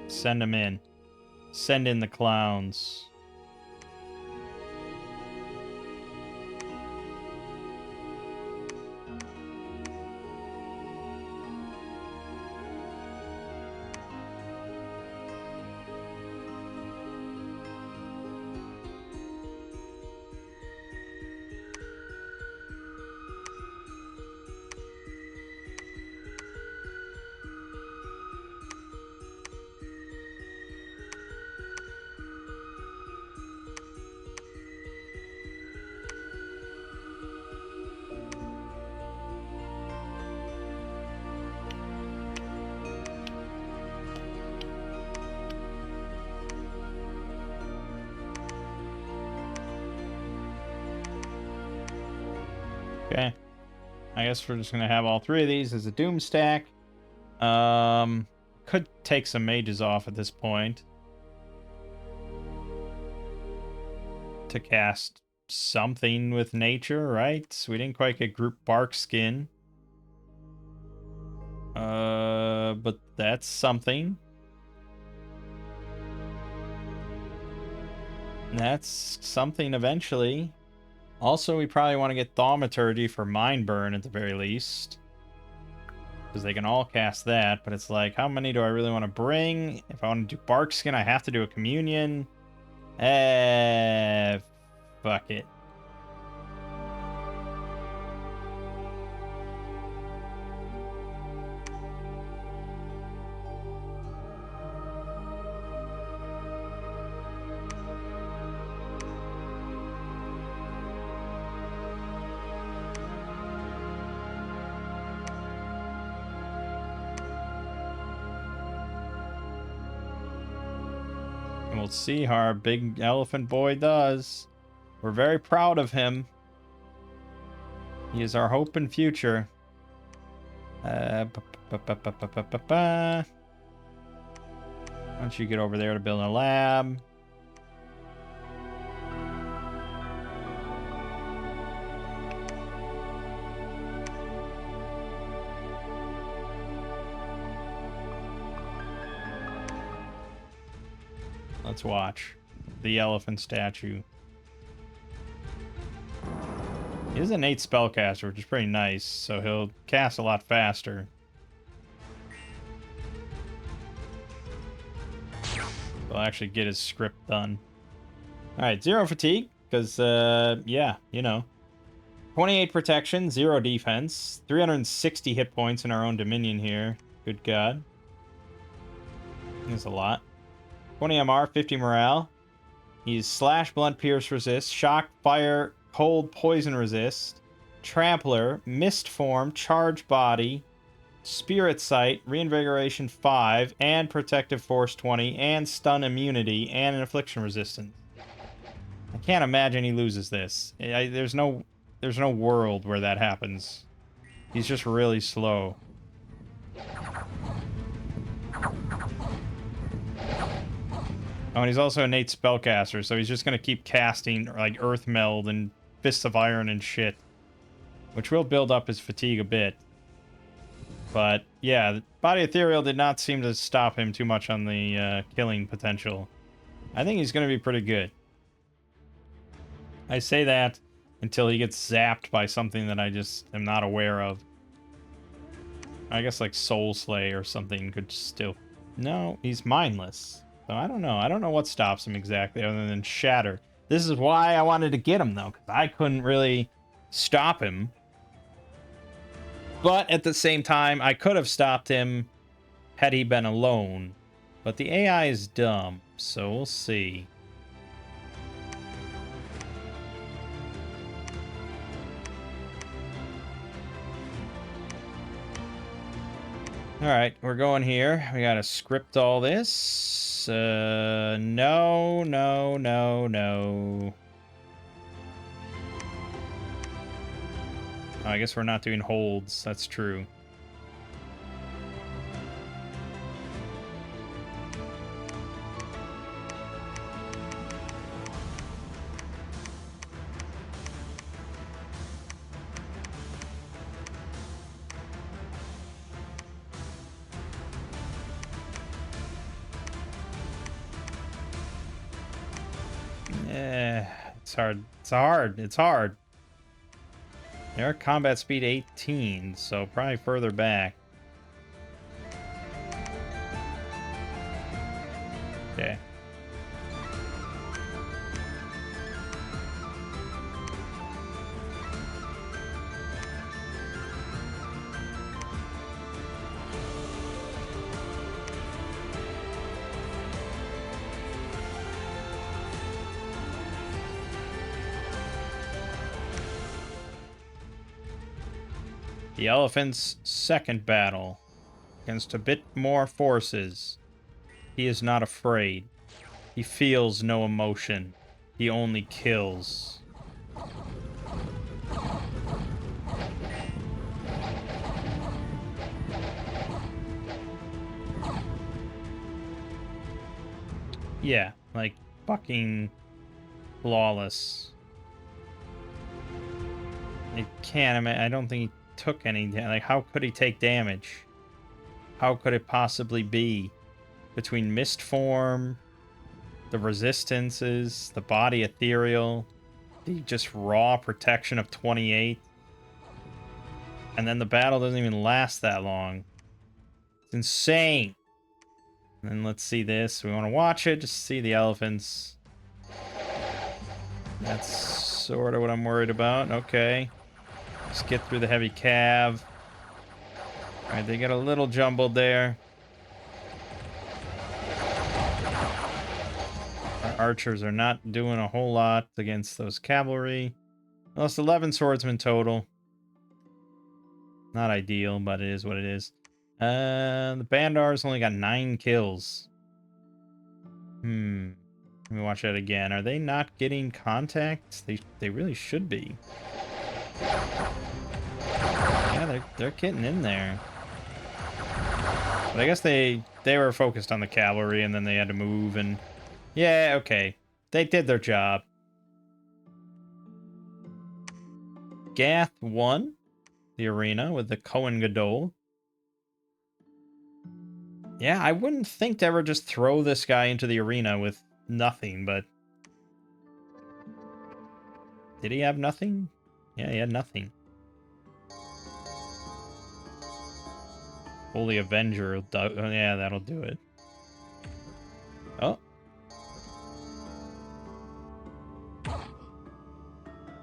Send them in. Send in the clowns. Okay. I guess we're just going to have all three of these as a Doom stack. Could take some mages off at this point. To cast something with nature, right? So we didn't quite get group bark skin. But that's something. That's something eventually. Also, we probably want to get Thaumaturgy for Mind Burn at the very least. Because they can all cast that, but it's like, how many do I really want to bring? If I want to do Bark Skin, I have to do a Communion. Fuck it. We'll see how our big elephant boy does. We're very proud of him. He is our hope and future. Why don't you get over there to build a lab? Let's watch the elephant statue. He's an innate spellcaster, which is pretty nice, so he'll cast a lot faster. He'll actually get his script done. Alright, 0 fatigue. Because, yeah, you know. 28 protection, 0 defense, 360 hit points in our own Dominion here. Good God. That's a lot. 20 MR, 50 morale. He's slash, blunt, pierce, resist, shock, fire, cold, poison resist, trampler, mist form, charge body, spirit sight, reinvigoration 5, and protective force 20, and stun immunity, and an affliction resistance. I can't imagine he loses this. There's no world where that happens. He's just really slow. Oh, and he's also innate spellcaster, so he's just gonna keep casting like Earth Meld and Fists of Iron and shit, which will build up his fatigue a bit. But yeah, Body Ethereal did not seem to stop him too much on the killing potential. I think he's gonna be pretty good. I say that until he gets zapped by something that I just am not aware of. I guess like Soul Slay or something could still... No, he's mindless. So I don't know. I don't know what stops him exactly other than Shatter. This is why I wanted to get him, though, because I couldn't really stop him. But at the same time, I could have stopped him had he been alone. But the AI is dumb, so we'll see. Alright, we're going here. We gotta script all this. No. Oh, I guess we're not doing holds. That's true. It's hard. It's hard. Their combat speed 18, so probably further back. Okay. The elephant's second battle against a bit more forces. He is not afraid. He feels no emotion. He only kills. Yeah, like fucking flawless. I can't imagine. I don't think he took any. Like, how could he take damage? How could it possibly be? Between Mist Form, the Resistances, the Body Ethereal, the just raw protection of 28. And then the battle doesn't even last that long. It's insane. And then let's see this. We want to watch it, just see the elephants. That's sort of what I'm worried about. Okay. Just get through the heavy cav. Alright, they get a little jumbled there. Our archers are not doing a whole lot against those cavalry. Lost 11 swordsmen total. Not ideal, but it is what it is. The Bandars only got 9 kills. Let me watch that again. Are they not getting contacts? They really should be. Yeah, they're getting in there. But I guess they were focused on the cavalry and then they had to move and... Yeah, okay. They did their job. Gath won the arena with the Kohen Gadol. Yeah, I wouldn't think to ever just throw this guy into the arena with nothing, but... Did he have nothing? Yeah, he had nothing. Holy Avenger. Yeah, that'll do it. Oh.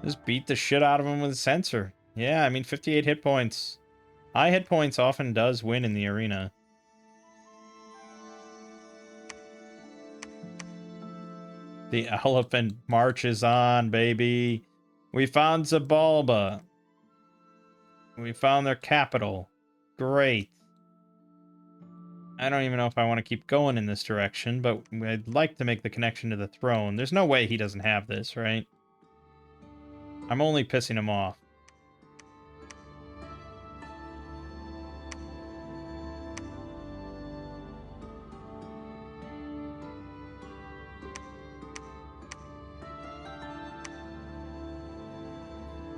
Just beat the shit out of him with a sensor. Yeah, I mean, 58 hit points. High hit points often does win in the arena. The elephant marches on, baby. We found Zabalba. We found their capital. Great. I don't even know if I want to keep going in this direction, but I'd like to make the connection to the throne. There's no way he doesn't have this, right? I'm only pissing him off.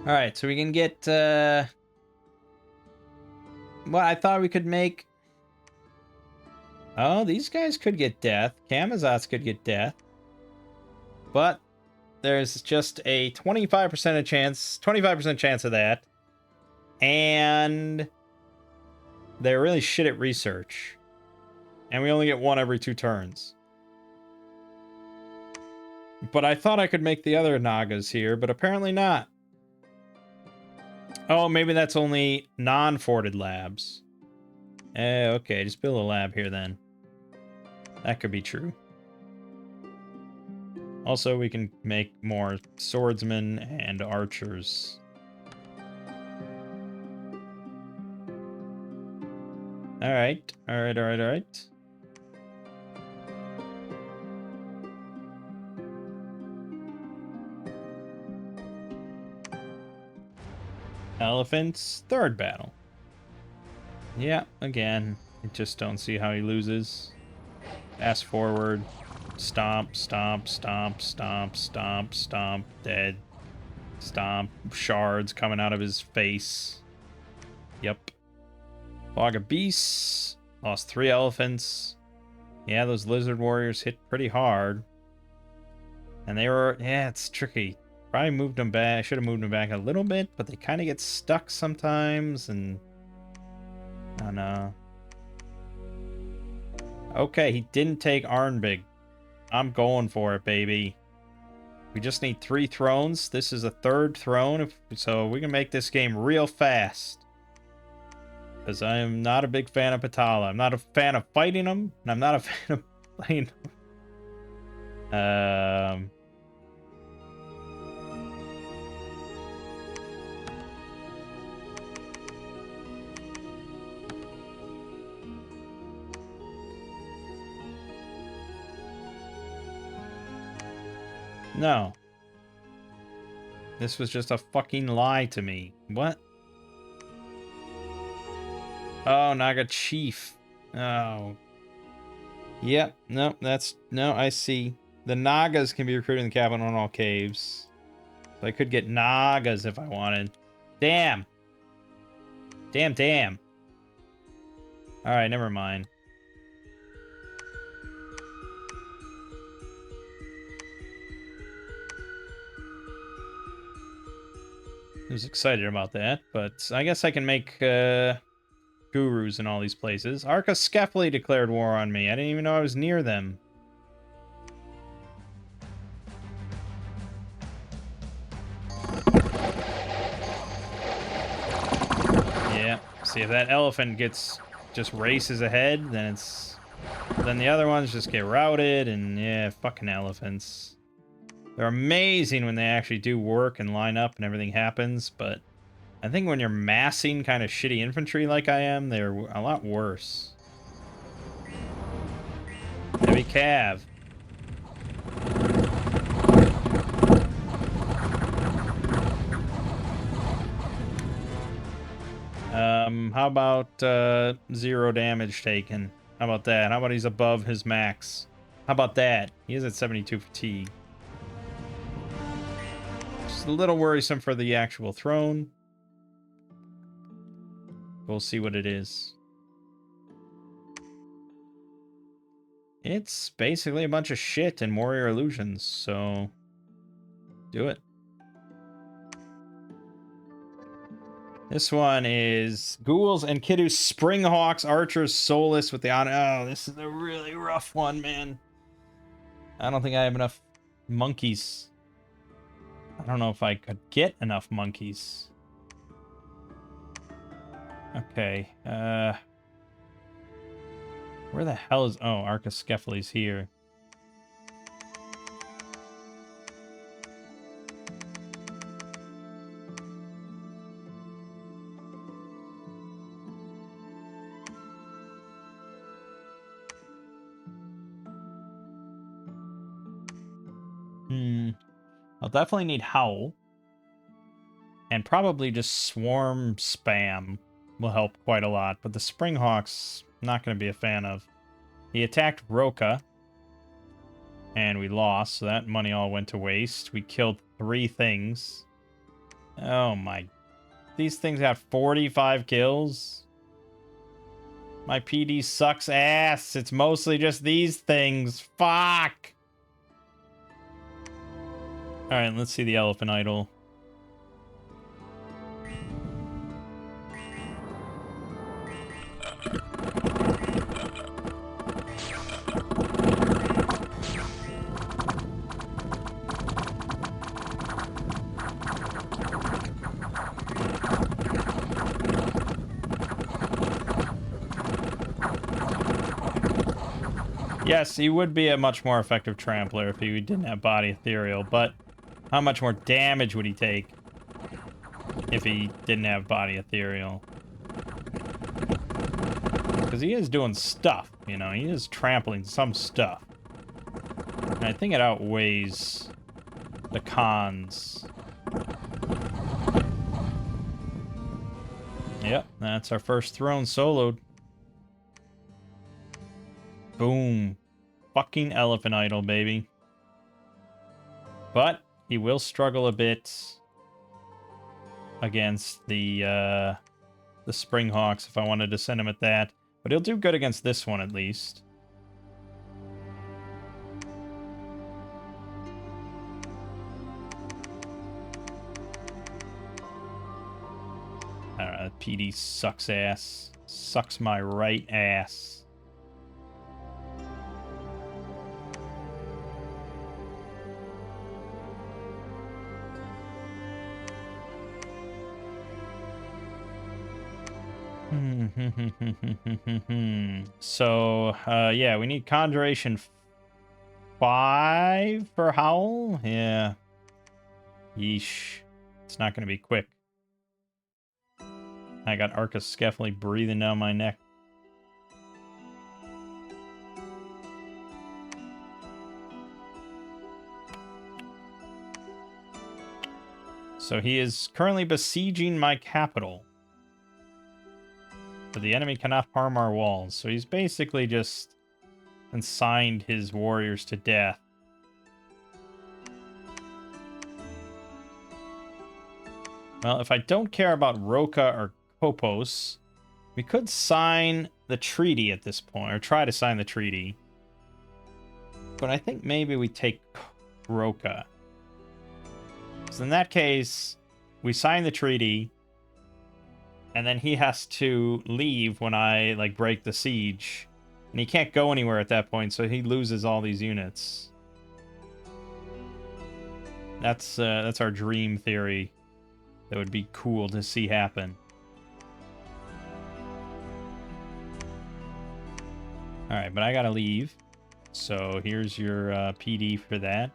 Alright, so we can get, well, I thought we could make... Oh, these guys could get death. Camazotz could get death. But there's just a 25% chance of that. And they're really shit at research. And we only get one every 2 turns. But I thought I could make the other Nagas here, but apparently not. Oh, maybe that's only non-forted labs. Okay, just build a lab here then. That could be true. Also, we can make more swordsmen and archers. Alright, alright. Elephants, third battle. Yeah, again, I just don't see how he loses. Fast forward. Stomp, stomp, stomp, stomp, stomp, stomp, dead. Stomp, shards coming out of his face. Yep. Fog of Beasts. Lost 3 elephants. Yeah, those lizard warriors hit pretty hard. And they were, yeah, it's tricky. Probably moved them back. Should have moved them back a little bit, but they kind of get stuck sometimes, and I don't know. Okay, he didn't take Arnbig. I'm going for it, baby. We just need 3 thrones. This is a 3rd throne, so we can make this game real fast. Because I am not a big fan of Patala. I'm not a fan of fighting them, and I'm not a fan of playing them. No. This was just a fucking lie to me. What? Oh, Naga Chief. Oh. Yep. No, that's... No, I see. The Nagas can be recruited in the capital in all caves. So I could get Nagas if I wanted. Damn. Damn. Alright, never mind. I was excited about that, but I guess I can make gurus in all these places. Arca Skephli declared war on me. I didn't even know I was near them. Yeah, see if that elephant just races ahead, then the other ones just get routed, and yeah, fucking elephants. They're amazing when they actually do work and line up and everything happens, but I think when you're massing kind of shitty infantry like I am, they're a lot worse. Heavy cav. How about 0 damage taken? How about that? How about he's above his max? How about that? He is at 72 fatigue. Just a little worrisome for the actual throne. We'll see what it is. It's basically a bunch of shit and warrior illusions, so do it. This one is Ghouls and Kidus, Springhawks, Archers, Soulless with the honor. Oh, this is a really rough one, man. I don't think I have enough monkeys. I don't know if I could get enough monkeys. Okay, where the hell is... Oh, Archiscephales here. I'll definitely need Howl. And probably just Swarm Spam will help quite a lot. But the Springhawk's not going to be a fan of. He attacked Roka. And we lost, so that money all went to waste. We killed 3 things. Oh my... These things have 45 kills? My PD sucks ass. It's mostly just these things. Fuck! Alright, let's see the Elephant Idol. Yes, he would be a much more effective trampler if he didn't have body ethereal, but how much more damage would he take if he didn't have body ethereal? Because he is doing stuff, you know, he is trampling some stuff. And I think it outweighs the cons. Yep, that's our first throne soloed. Boom. Fucking Elephant Idol, baby. But he will struggle a bit against the Springhawks if I wanted to send him at that. But he'll do good against this one at least. PD sucks ass. Sucks my right ass. So, yeah, we need Conjuration 5 for Howl? Yeah. Yeesh. It's not going to be quick. I got Archiscephales breathing down my neck. So he is currently besieging my capital. But the enemy cannot harm our walls. So he's basically just consigned his warriors to death. Well, if I don't care about Roka or Kopos, we could sign the treaty at this point, or try to sign the treaty. But I think maybe we take Roka. So in that case, we sign the treaty, and then he has to leave when I, like, break the siege. And he can't go anywhere at that point, so he loses all these units. That's our dream theory. That would be cool to see happen. Alright, but I gotta leave. So here's your PD for that.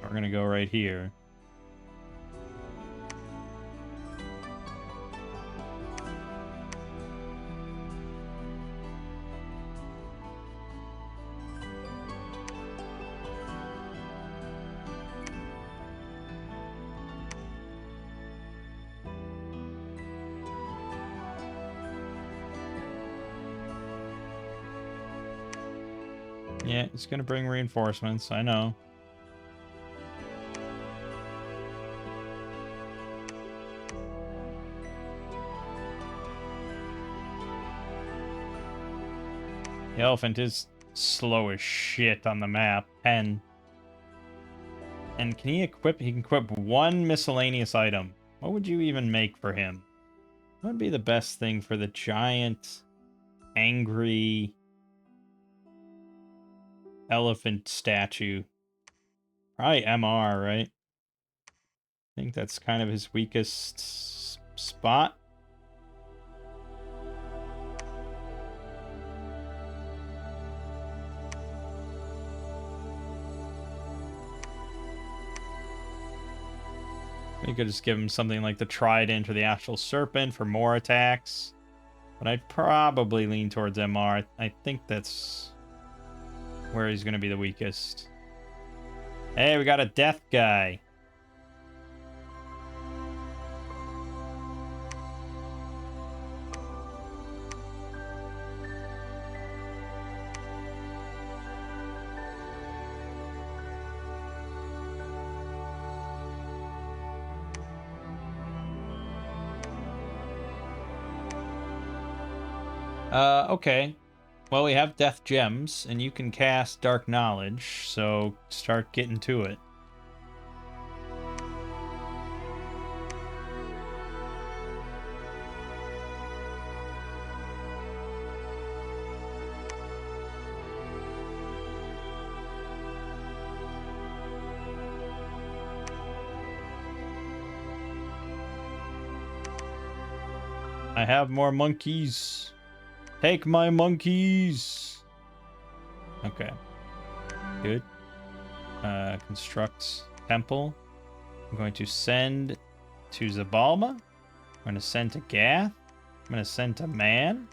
We're gonna go right here. Yeah, it's gonna bring reinforcements, I know. The elephant is slow as shit on the map. 10. And can he equip? He can equip 1 miscellaneous item. What would you even make for him? What would be the best thing for the giant, angry elephant statue? Probably MR, right? think that's kind of his weakest spot. You could just give him something like the Trident or the Astral Serpent for more attacks. But I'd probably lean towards MR. I think that's where he's going to be the weakest. Hey, we got a death guy. Okay. Well, we have Death Gems, and you can cast Dark Knowledge, so start getting to it. I have more monkeys. Take my monkeys. Okay. Good. Construct temple. I'm going to send to Zabalma. I'm going to send to Gath. I'm going to send to Man.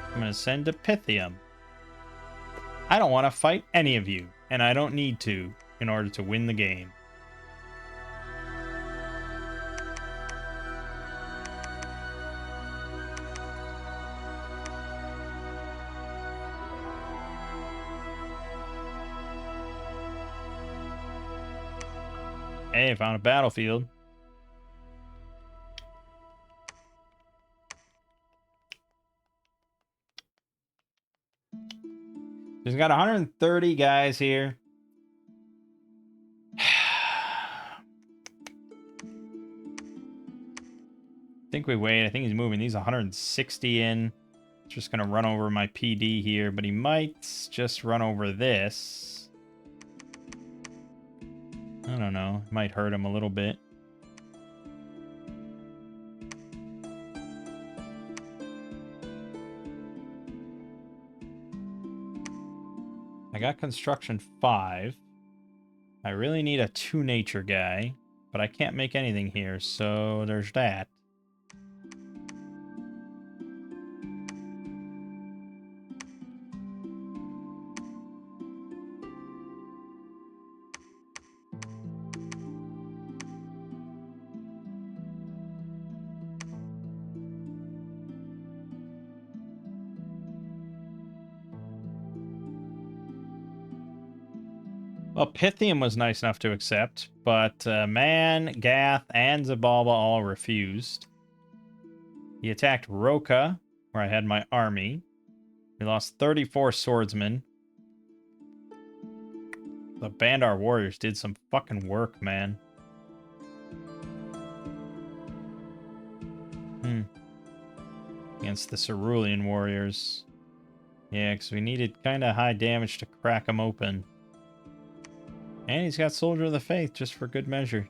I'm going to send to Pythium. I don't want to fight any of you, and I don't need to in order to win the game. Hey, found a battlefield. He's got 130 guys here. I think we wait. I think he's moving these 160 in. Just going to run over my PD here, but he might just run over this. I don't know. Might hurt him a little bit. I got construction 5. I really need a 2 nature guy, but I can't make anything here, so there's that. Well, Pythium was nice enough to accept, but Man, Gath, and Zabalba all refused. He attacked Roka, where I had my army. We lost 34 swordsmen. The Bandar warriors did some fucking work, man. Against the Cerulean warriors. Yeah, because we needed kind of high damage to crack them open. And he's got Soldier of the Faith, just for good measure.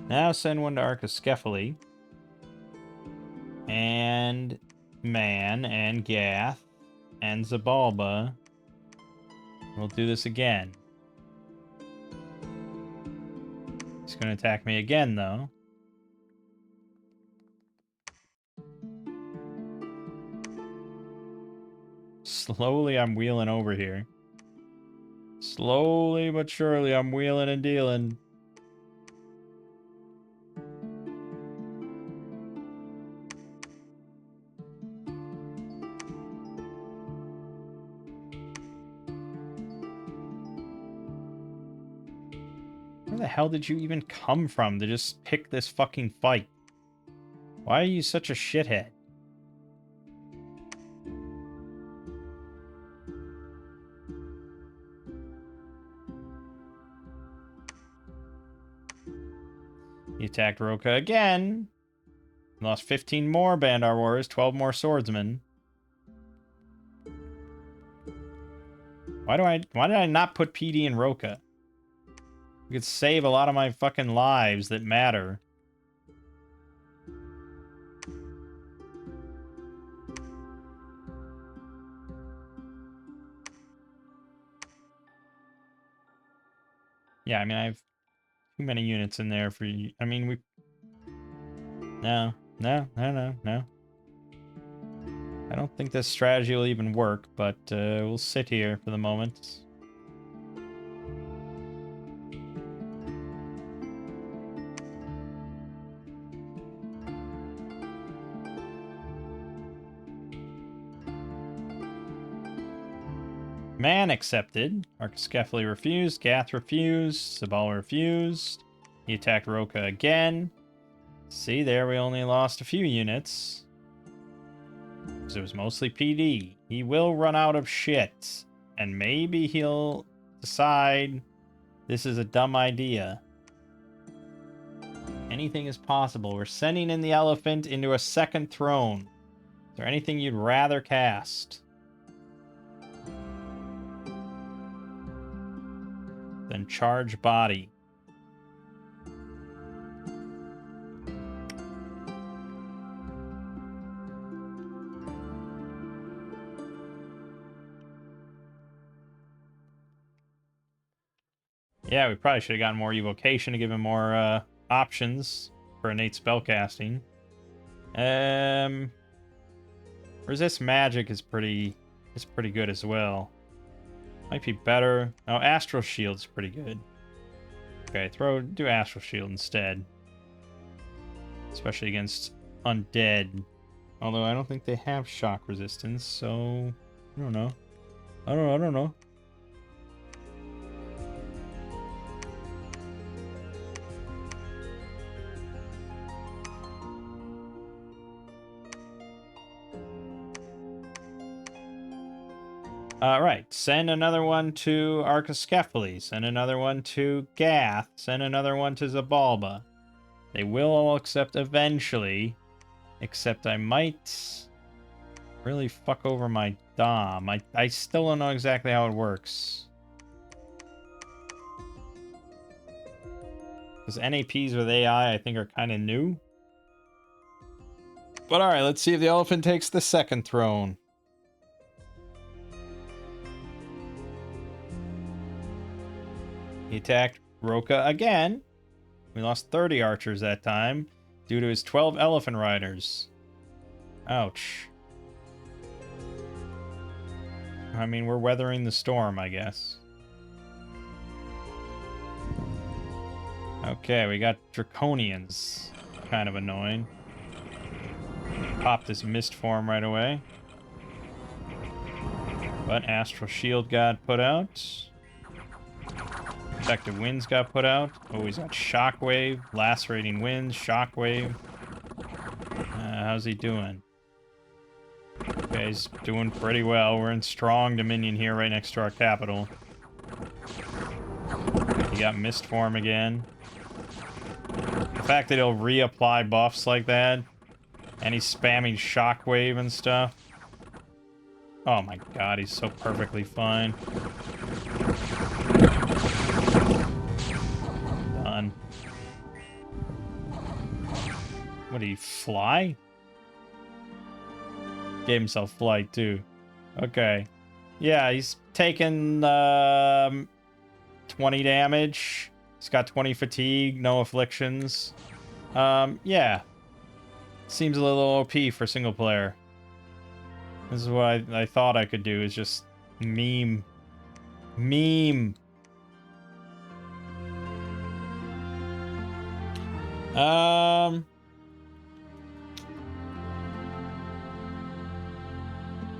Now send one to Arcoscephaly. And Man, and Gath, and Zabalba. We'll do this again. He's going to attack me again, though. Slowly, I'm wheeling over here. Slowly but surely, I'm wheeling and dealing. Where the hell did you even come from to just pick this fucking fight? Why are you such a shithead? He attacked Roka again. Lost 15 more Bandar warriors, 12 more swordsmen. Why did I not put PD in Roka? We could save a lot of my fucking lives that matter. Yeah, I mean, I have too many units in there for you. I mean, we... No. I don't think this strategy will even work, but we'll sit here for the moment. Man accepted. Archiskephali refused. Gath refused. Sabal refused. He attacked Roka again. See, there we only lost a few units. Because it was mostly PD. He will run out of shit. And maybe he'll decide this is a dumb idea. Anything is possible. We're sending in the elephant into a second throne. Is there anything you'd rather cast than charge body? Yeah, we probably should have gotten more evocation to give him more options for innate spellcasting. Resist magic is pretty good as well. Might be better. Oh, Astral Shield's pretty good. Okay, do Astral Shield instead. Especially against undead. Although I don't think they have shock resistance, so I don't know. I don't know. Right. Send another one to Archiskephali. Send another one to Gath. Send another one to Zabalba. They will all accept eventually. Except I might really fuck over my Dom. I still don't know exactly how it works. Because NAPs with AI I think are kind of new. But alright, let's see if the elephant takes the second throne. He attacked Roka again. We lost 30 archers that time due to his 12 elephant riders. Ouch. I mean, we're weathering the storm, I guess. Okay, we got Draconians. Kind of annoying. Pop this mist form right away. But Astral Shield got put out. Effective Winds got put out. Oh, he's got Shockwave, Lacerating Winds, Shockwave. How's he doing? Okay, he's doing pretty well. We're in strong Dominion here right next to our capital. He got Mist Form again. The fact that he'll reapply buffs like that, and he's spamming Shockwave and stuff. Oh my god, he's so perfectly fine. Done. What, did he fly? Gave himself flight, too. Okay. Yeah, he's taken 20 damage. He's got 20 fatigue, no afflictions. Yeah. Seems a little OP for single player. This is what I thought I could do, is just meme.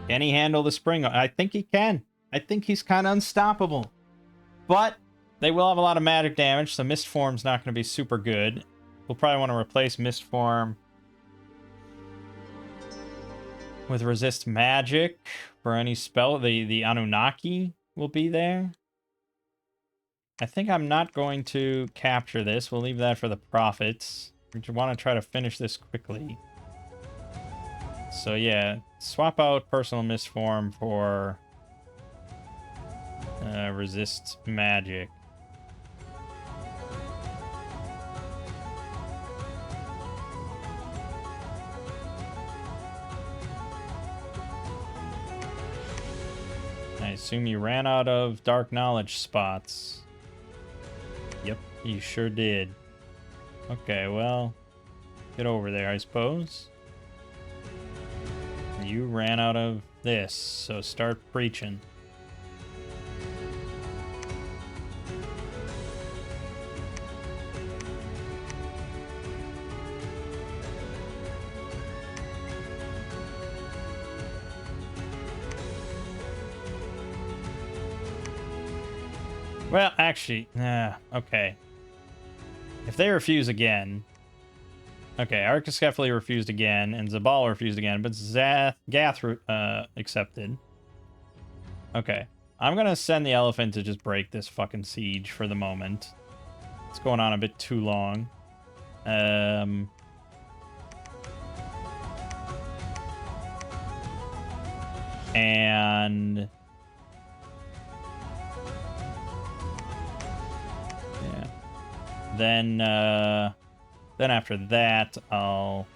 Can he handle the spring? I think he can. I think he's kind of unstoppable. But they will have a lot of magic damage, so Mist Form's not going to be super good. We'll probably want to replace Mist Form with Resist Magic for any spell. The Anunnaki will be there. I think I'm not going to capture this. We'll leave that for the profits. We want to try to finish this quickly. So yeah, swap out Personal Mist Form for resist magic. I assume you ran out of dark knowledge spots. Yep, you sure did. Okay, well, get over there, I suppose. You ran out of this, so start preaching. Well, actually, okay. If they refuse again... Okay, Archiskephali refused again, and Zabal refused again, but Gath accepted. Okay. I'm gonna send the elephant to just break this fucking siege for the moment. It's going on a bit too long. And... yeah. Then after that, I'll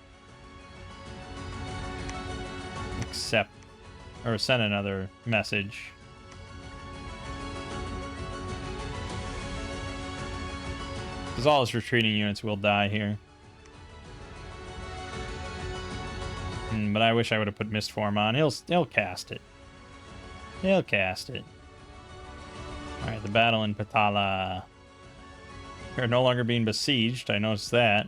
accept or send another message. Because all his retreating units will die here. But I wish I would have put Mist Form on. He'll cast it. He'll cast it. Alright, the battle in Patala. We're no longer being besieged. I noticed that.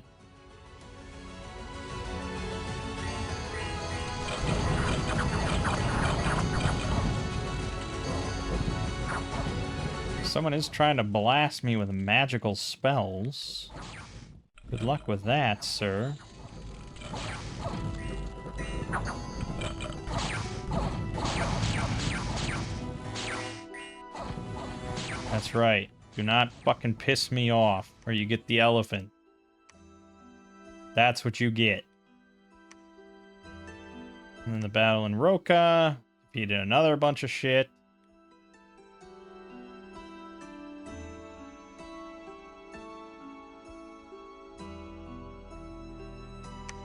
Someone is trying to blast me with magical spells. Good luck with that, sir. That's right. Do not fucking piss me off, or you get the elephant. That's what you get. And then the battle in Roka. Defeated another bunch of shit.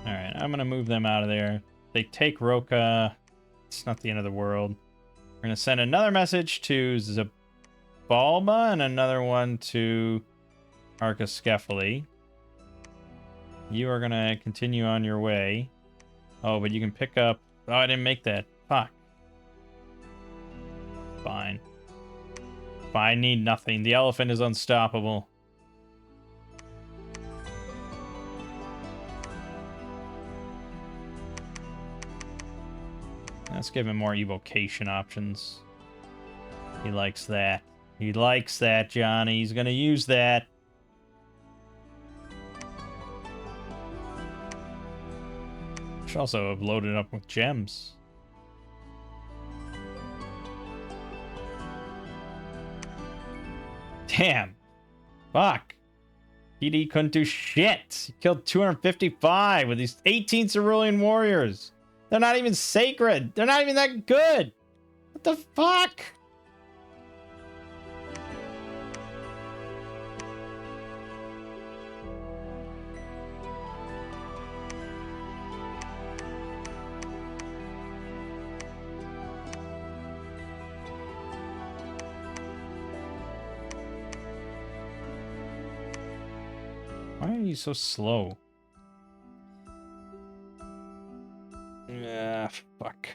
Alright, I'm gonna move them out of there. They take Roka. It's not the end of the world. We're gonna send another message to Zabalba and another one to Archiskephali. You are gonna continue on your way. Oh, but you can pick up... Oh, I didn't make that. Fuck. Fine. I need nothing. The elephant is unstoppable. Let's give him more evocation options. He likes that. He likes that, Johnny. He's gonna use that. Should also have loaded up with gems. Damn. Fuck. PD couldn't do shit. He killed 255 with these 18 Cerulean warriors. They're not even sacred. They're not even that good. What the fuck? Why are you so slow? Fuck.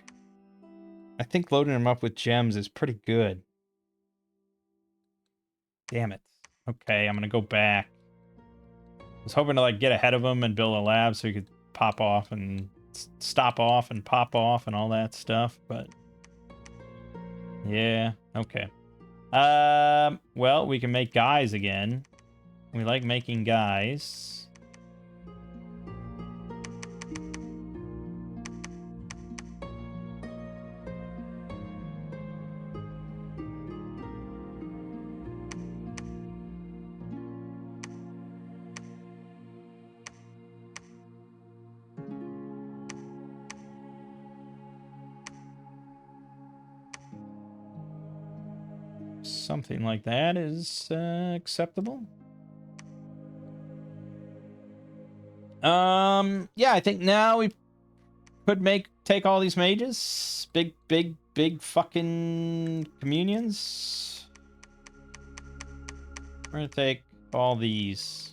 I think loading him up with gems is pretty good. Damn it. Okay, I'm gonna go back. I was hoping to like get ahead of him and build a lab so he could pop off and stop off and pop off and all that stuff, but yeah, okay. Well, we can make guys again. We like making guys. something like that is acceptable. Yeah, I think now we could take all these mages. Big fucking communions. We're gonna take all these.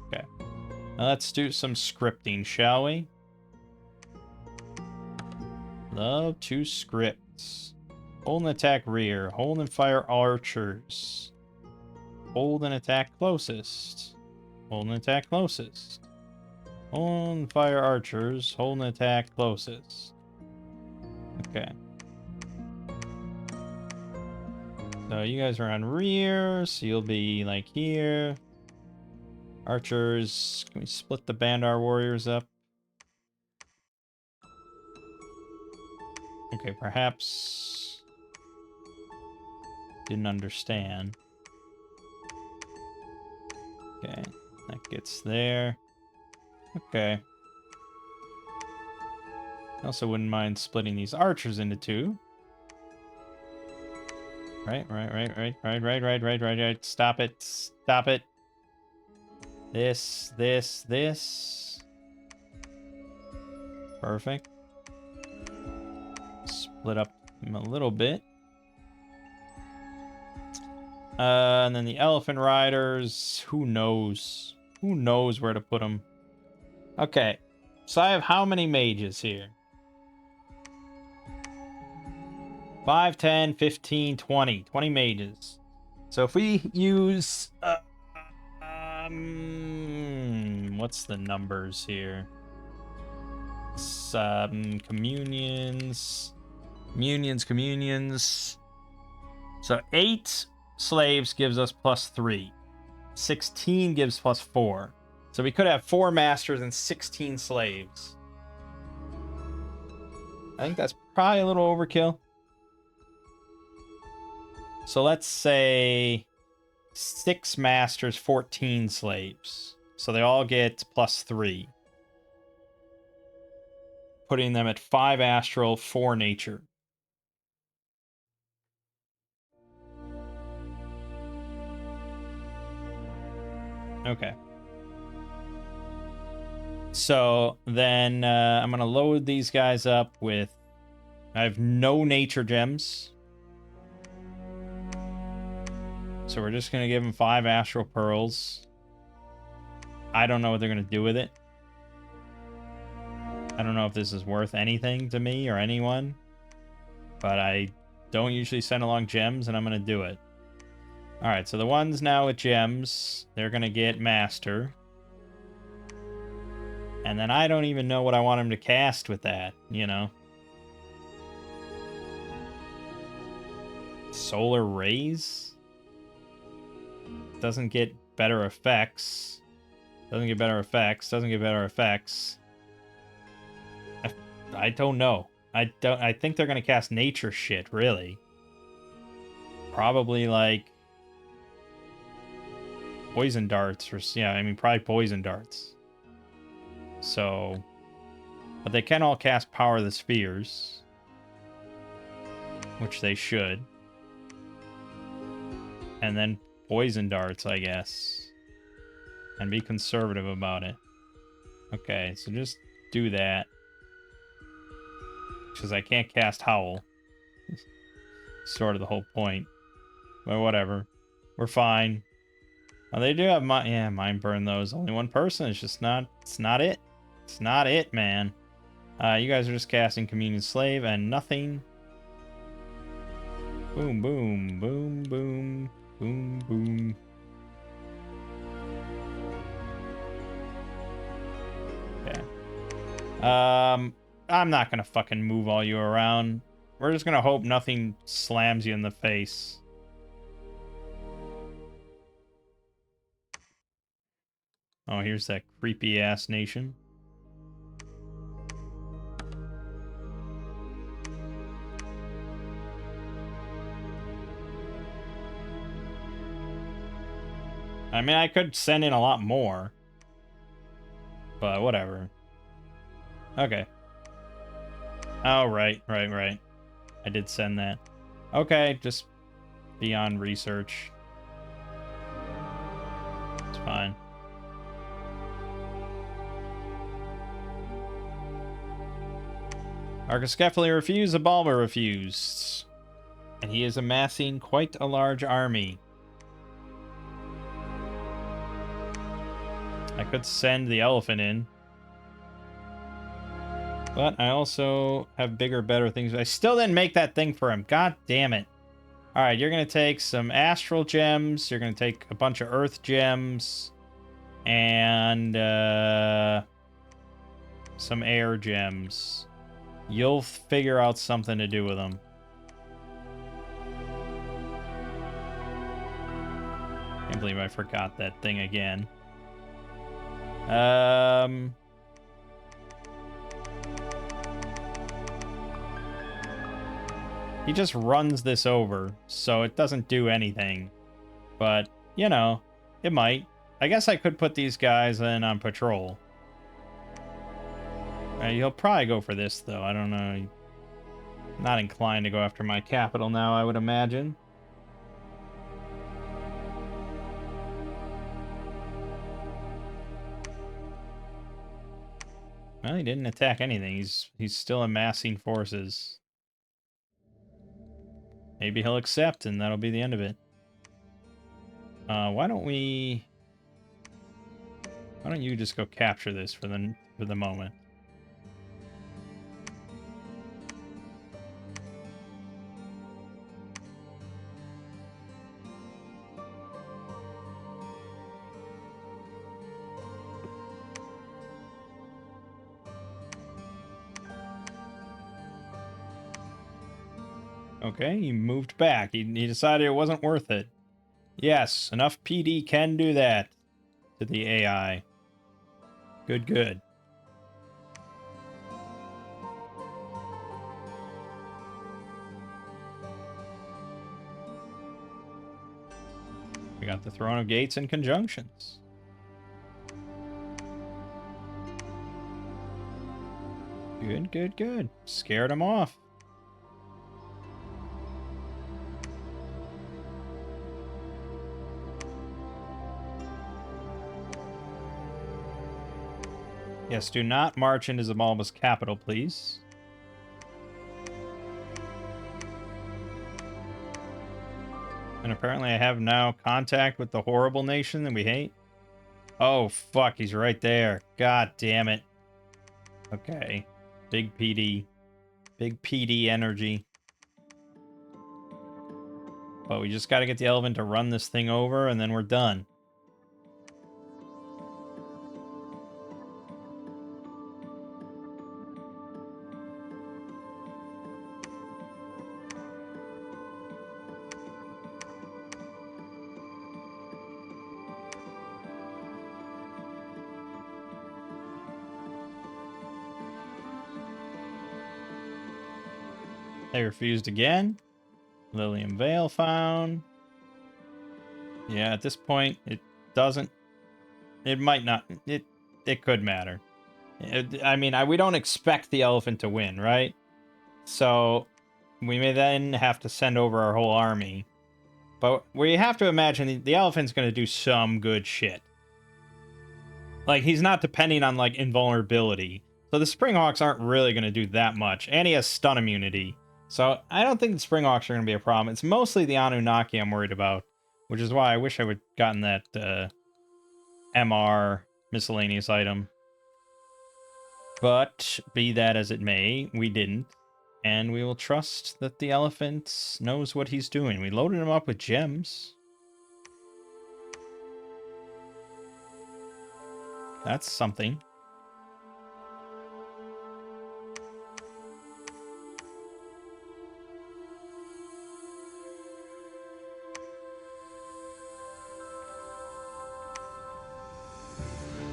Okay. Now let's do some scripting, shall we? Love to script. Hold and attack rear. Hold and fire archers. Hold and attack closest. Hold and attack closest. Hold and fire archers. Hold and attack closest. Okay. So you guys are on rear, so you'll be like here. Archers, can we split the Bandar warriors up? Okay, perhaps didn't understand. Okay, that gets there. Okay. I also wouldn't mind splitting these archers into two. Right. Stop it. Stop it. This. Perfect. Split up them a little bit. And then the elephant riders, who knows? Who knows where to put them? Okay. So I have how many mages here? 5, 10, 15, 20. 20 mages. So if we use... what's the numbers here? Communions. So 8 slaves gives us +3. 16 gives +4. So we could have 4 masters and 16 slaves. I think that's probably a little overkill. So let's say 6 masters, 14 slaves. So they all get +3. Putting them at 5 astral, 4 nature. Okay. So then I'm going to load these guys up with... I have no nature gems. So we're just going to give them 5 astral pearls. I don't know what they're going to do with it. I don't know if this is worth anything to me or anyone. But I don't usually send along gems, and I'm going to do it. Alright, so the ones now with gems, they're going to get master. And then I don't even know what I want them to cast with that, you know? Solar rays? Doesn't get better effects. Doesn't get better effects. I don't know. I think they're gonna cast nature shit, really. Probably like poison darts or probably poison darts. So, but they can all cast Power of the Spheres, which they should. And then poison darts, I guess. And be conservative about it. Okay, so just do that. Because I can't cast Howl. Sort of the whole point. But whatever. We're fine. Oh, they do have Mind Burn those. Only one person. It's just not... It's not it. It's not it, man. You guys are just casting Communion Slave and nothing. Boom, boom, boom, boom. Boom, boom. Okay. I'm not gonna fucking move all you around. We're just gonna hope nothing slams you in the face. Oh, here's that creepy ass nation. I mean, I could send in a lot more. But whatever. Okay. Oh, right. I did send that. Okay, just beyond research. It's fine. Archiscephali refused, Abalba refused. And he is amassing quite a large army. I could send the elephant in. But I also have bigger, better things. I still didn't make that thing for him. God damn it. Alright, you're going to take some astral gems. You're going to take a bunch of earth gems. And some air gems. You'll figure out something to do with them. Can't believe I forgot that thing again. He just runs this over, so it doesn't do anything. But, you know, it might. I guess I could put these guys in on patrol. He'll probably go for this, though. I don't know. Not inclined to go after my capital now, I would imagine. Well, he didn't attack anything. He's still amassing forces. Maybe he'll accept, and that'll be the end of it. Why don't you just go capture this for the moment? Okay, he moved back. He decided it wasn't worth it. Yes, enough PD can do that to the AI. Good. We got the Throne of Gates and Conjunctions. Good. Scared him off. Yes, do not march into Zamalba's capital, please. And apparently I have now contact with the horrible nation that we hate. Oh, fuck, he's right there. God damn it. Okay. Big PD. Big PD energy. But we just gotta get the elephant to run this thing over, and then we're done. They refused again. Lilium Vale found. Yeah, at this point, it doesn't... It might not... It could matter. I mean, we don't expect the elephant to win, right? So, we may then have to send over our whole army. But we have to imagine the elephant's going to do some good shit. Like, he's not depending on, like, invulnerability. So the Springhawks aren't really going to do that much. And he has stun immunity. So I don't think the Springhawks are going to be a problem. It's mostly the Anunnaki I'm worried about. Which is why I wish I would have gotten that MR miscellaneous item. But be that as it may, we didn't. And we will trust that the elephant knows what he's doing. We loaded him up with gems. That's something.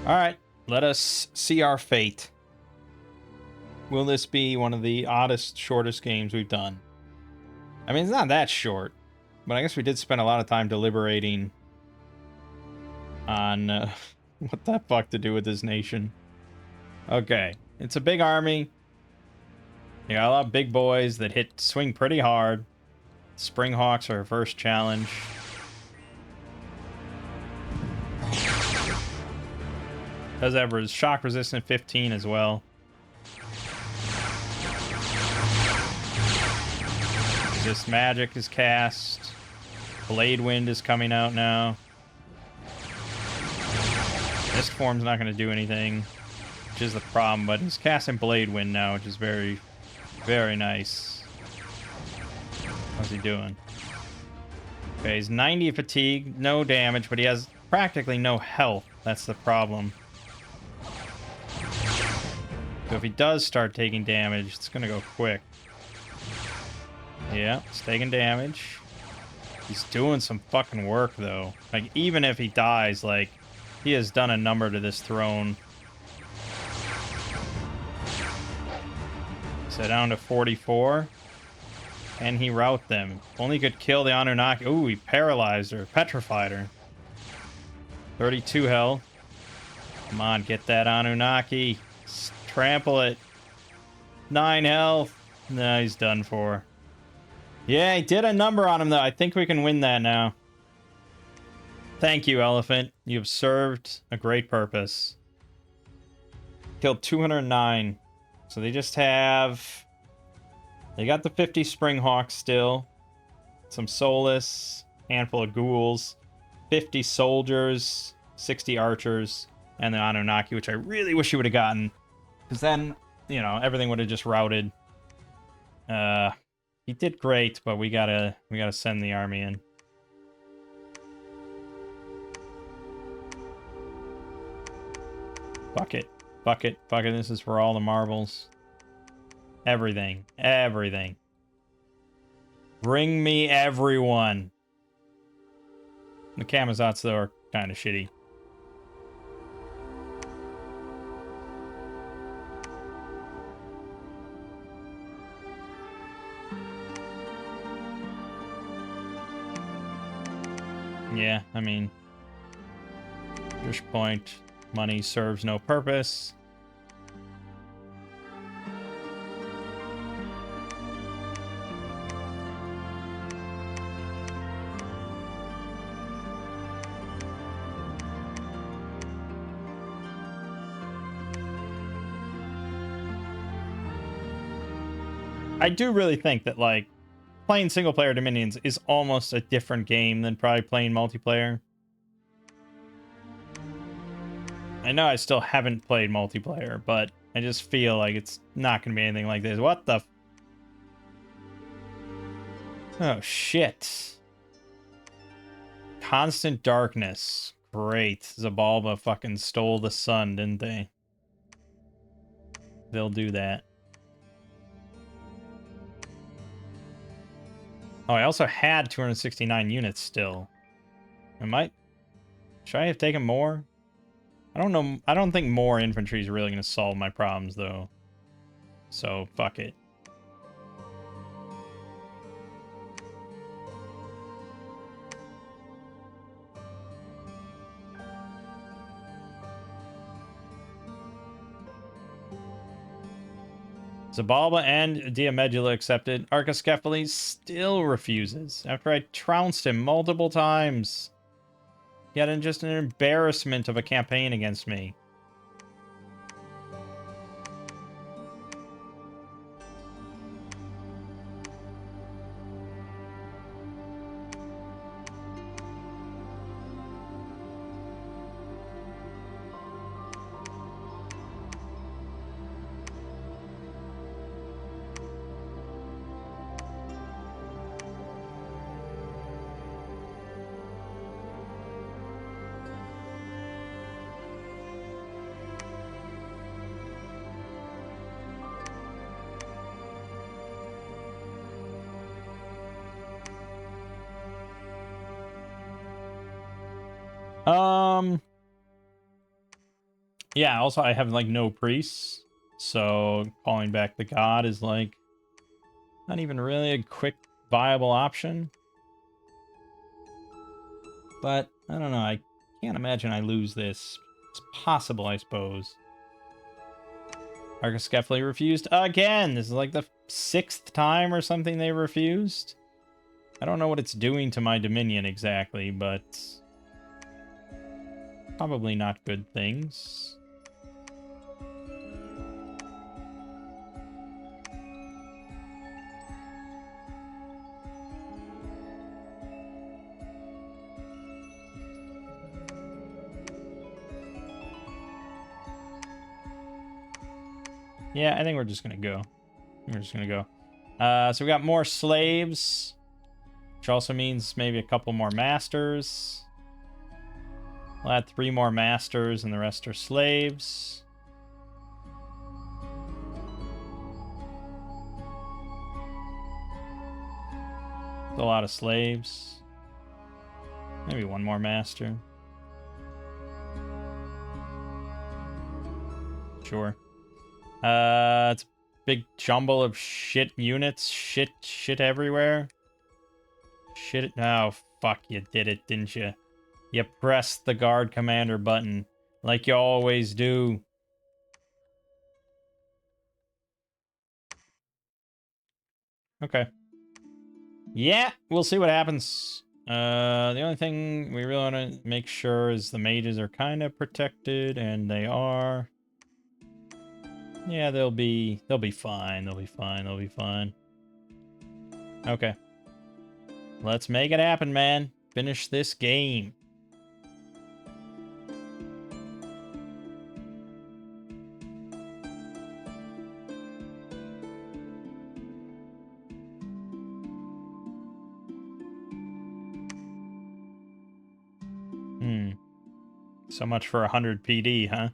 Alright, let us see our fate. Will this be one of the oddest, shortest games we've done? I mean, it's not that short, but I guess we did spend a lot of time deliberating on what the fuck to do with this nation. Okay, It's a big army. You got a lot of big boys that swing pretty hard. Springhawks are our first challenge. Does have shock resistant 15 as well. This magic is cast. Blade Wind is coming out now. Mist Form's not going to do anything, which is the problem, but he's casting Blade Wind now, which is very, very nice. How's he doing? Okay, he's 90 fatigue, no damage, but he has practically no health. That's the problem. So if he does start taking damage, it's going to go quick. Yeah, he's taking damage. He's doing some fucking work, though. Like, even if he dies, like, he has done a number to this throne. So down to 44. And he rout them. Only could kill the Anunnaki. Ooh, he paralyzed her, petrified her. 32 health. Come on, get that Anunnaki. Trample it. 9 health. Nah, he's done for. Yeah, he did a number on him, though. I think we can win that now. Thank you, Elephant. You have served a great purpose. Killed 209. So they just have... They got the 50 Springhawks still. Some Solus. Handful of Ghouls. 50 Soldiers. 60 Archers. And the Anunnaki, which I really wish you would have gotten. Because then, you know, everything would have just routed. He did great, but we gotta send the army in. Fuck it. Fuck it. Fuck it. This is for all the marbles. Everything. Everything. Bring me everyone. The Kamazats, though, are kind of shitty. Yeah, I mean, British point, money serves no purpose. I do really think that, like, playing single-player Dominions is almost a different game than probably playing multiplayer. I know I still haven't played multiplayer, but I just feel like it's not going to be anything like this. What the... Oh, shit. Constant Darkness. Great. Zabalba fucking stole the sun, didn't they? They'll do that. Oh, I also had 269 units still. Should I have taken more? I don't know. I don't think more infantry is really going to solve my problems, though. So, fuck it. Zabalba and Diamedula accepted. Archiscephaly still refuses, after I trounced him multiple times. Yet just an embarrassment of a campaign against me. Yeah, also I have, like, no priests, so calling back the god is, like, not even really a quick, viable option. But, I don't know, I can't imagine I lose this. It's possible, I suppose. Argoskephle refused again. This is like the 6th time or something they refused. I don't know what it's doing to my Dominion exactly, but probably not good things. Yeah, I think we're just gonna go. So we got more slaves, which also means maybe a couple more masters. We'll add 3 more masters and the rest are slaves. It's a lot of slaves. Maybe 1 more master. Sure. It's a big jumble of shit units. Shit everywhere. Shit. Oh, fuck, you did it, didn't you? You pressed the guard commander button, like you always do. Okay. Yeah, we'll see what happens. The only thing we really want to make sure is the mages are kind of protected, and they are. Yeah, they'll be fine. They'll be fine. Okay. Let's make it happen, man. Finish this game. So much for 100 PD, huh?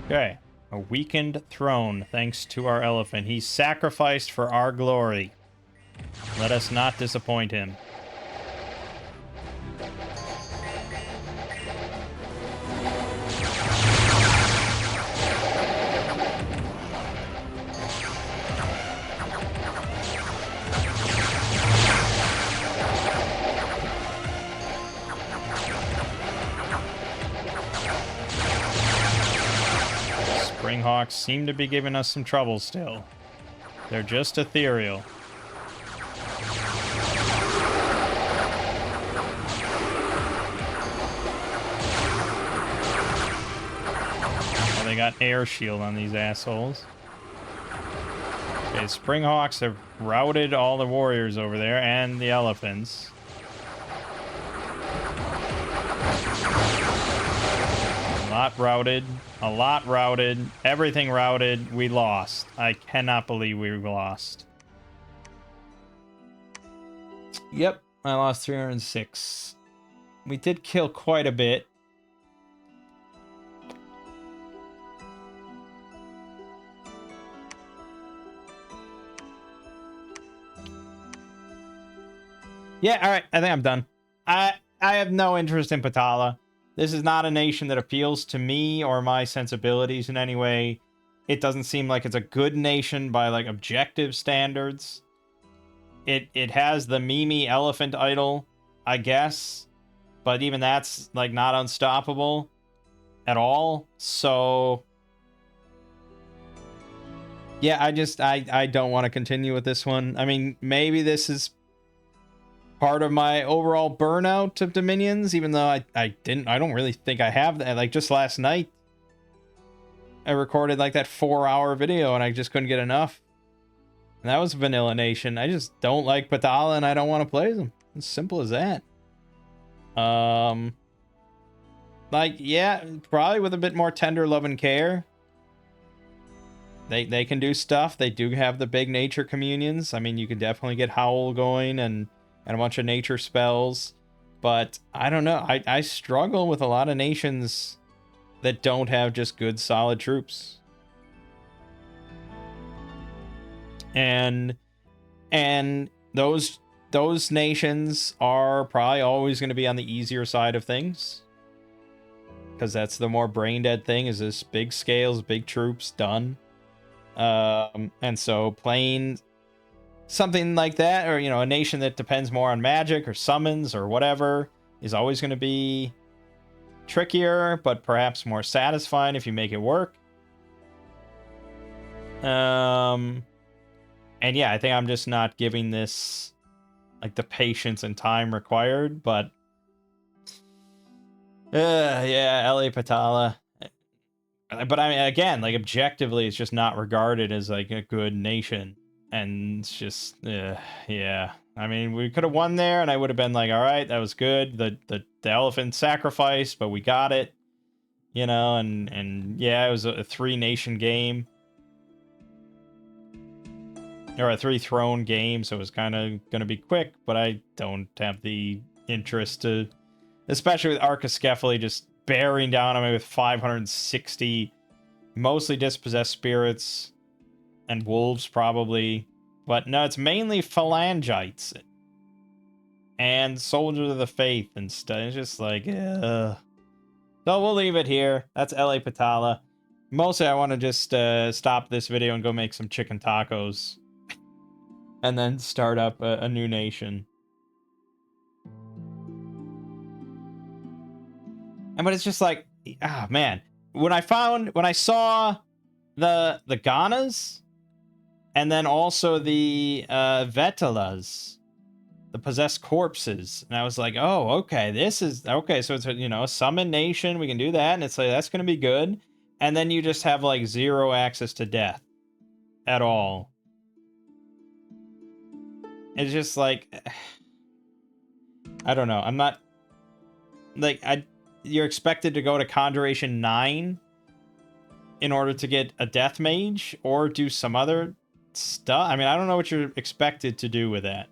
Okay. A weakened throne, thanks to our elephant. He's sacrificed for our glory. Let us not disappoint him. Springhawks seem to be giving us some trouble still. They're just ethereal. Oh, they got air shield on these assholes. Okay, Springhawks have routed all the warriors over there and the elephants. A lot routed, everything routed. We lost. I cannot believe we lost. Yep, I lost 306. We did kill quite a bit. Yeah, all right, I think I'm done. I have no interest in Patala. This is not a nation that appeals to me or my sensibilities in any way. It doesn't seem like it's a good nation by, like, objective standards. It has the Mimi elephant idol, I guess. But even that's, like, not unstoppable at all. So yeah, I don't want to continue with this one. I mean, maybe this is part of my overall burnout of Dominions, even though I don't really think I have that. Like, just last night I recorded like that 4-hour video and I just couldn't get enough. And that was Vanilla Nation. I just don't like Patala and I don't want to play them. As simple as that. Like, yeah, probably with a bit more tender love and care. They can do stuff. They do have the big nature communions. I mean, you can definitely get Howl going and a bunch of nature spells. But I don't know. I struggle with a lot of nations that don't have just good, solid troops. And those nations are probably always going to be on the easier side of things. Because that's the more brain dead thing, is this big scales, big troops, done. And so playing something like that, or, you know, a nation that depends more on magic or summons or whatever is always going to be trickier, but perhaps more satisfying if you make it work. And yeah, I think I'm just not giving this like the patience and time required, but yeah, LA Patala. But I mean, again, like objectively, it's just not regarded as like a good nation, and it's just yeah. I mean, we could have won there, and I would have been like, all right, that was good. The elephant sacrifice, but we got it, you know, and yeah, it was a 3-nation game. Or a 3-throne game, so it was kind of going to be quick, but I don't have the interest to, especially with Archiscephali just bearing down on me with 560 mostly dispossessed spirits and wolves probably, but no, it's mainly phalangites and soldiers of the faith and stuff. It's just like, so we'll leave it here. That's LA Patala. Mostly I want to just stop this video and go make some chicken tacos. And then start up a new nation. But it's just like, ah, man. When I saw the Ghanas, and then also the Vetalas, the possessed corpses, and I was like, oh, okay, this is okay. So it's a, you know, a summon nation. We can do that, and it's like that's gonna be good. And then you just have like 0 access to death at all. It's just like, I don't know. I'm not like you're expected to go to Conjuration 9 in order to get a Death Mage or do some other stuff. I mean, I don't know what you're expected to do with that.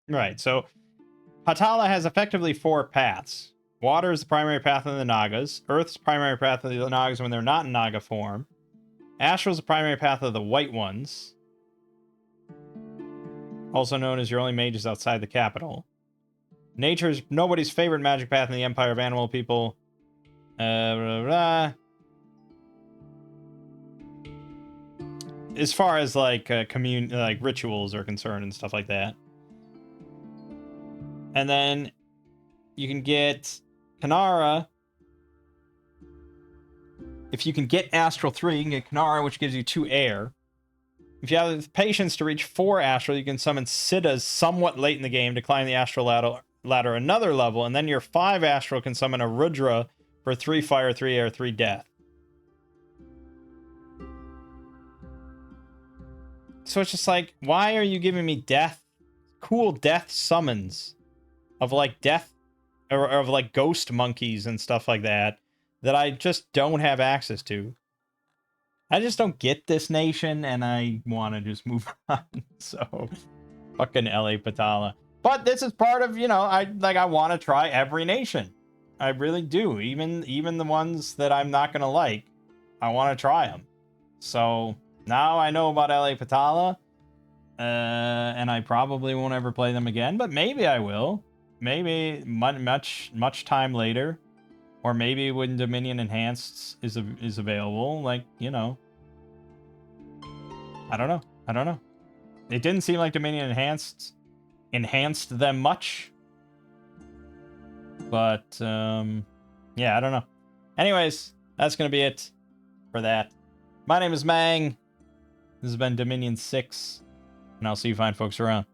Right, so Patala has effectively 4 paths. Water is the primary path of the Nagas. Earth's the primary path of the Nagas when they're not in Naga form. Astral is the primary path of the White Ones, also known as your only mages outside the capital. Nature is nobody's favorite magic path in the Empire of Animal People. Blah, blah. As far as like like rituals are concerned and stuff like that. And then you can get Kanara. If you can get Astral 3, you can get Kanara, which gives you 2 air. If you have the patience to reach 4 Astral, you can summon Siddhas somewhat late in the game to climb the Astral ladder another level, and then your 5 Astral can summon a Rudra for 3 fire, 3 air, 3 death. So it's just like, why are you giving me cool death summons of like death or of like ghost monkeys and stuff like that I just don't have access to? I just don't get this nation, and I want to just move on. So, fucking LA Patala. But this is part of, you know, I want to try every nation. I really do. Even the ones that I'm not gonna like, I want to try them. So now I know about LA Patala, and I probably won't ever play them again. But maybe I will. Maybe much time later. Or maybe when Dominion Enhanced is available, like, you know. I don't know. It didn't seem like Dominion enhanced them much. But, yeah, I don't know. Anyways, that's going to be it for that. My name is Mangg. This has been Dominion 6. And I'll see you fine folks around.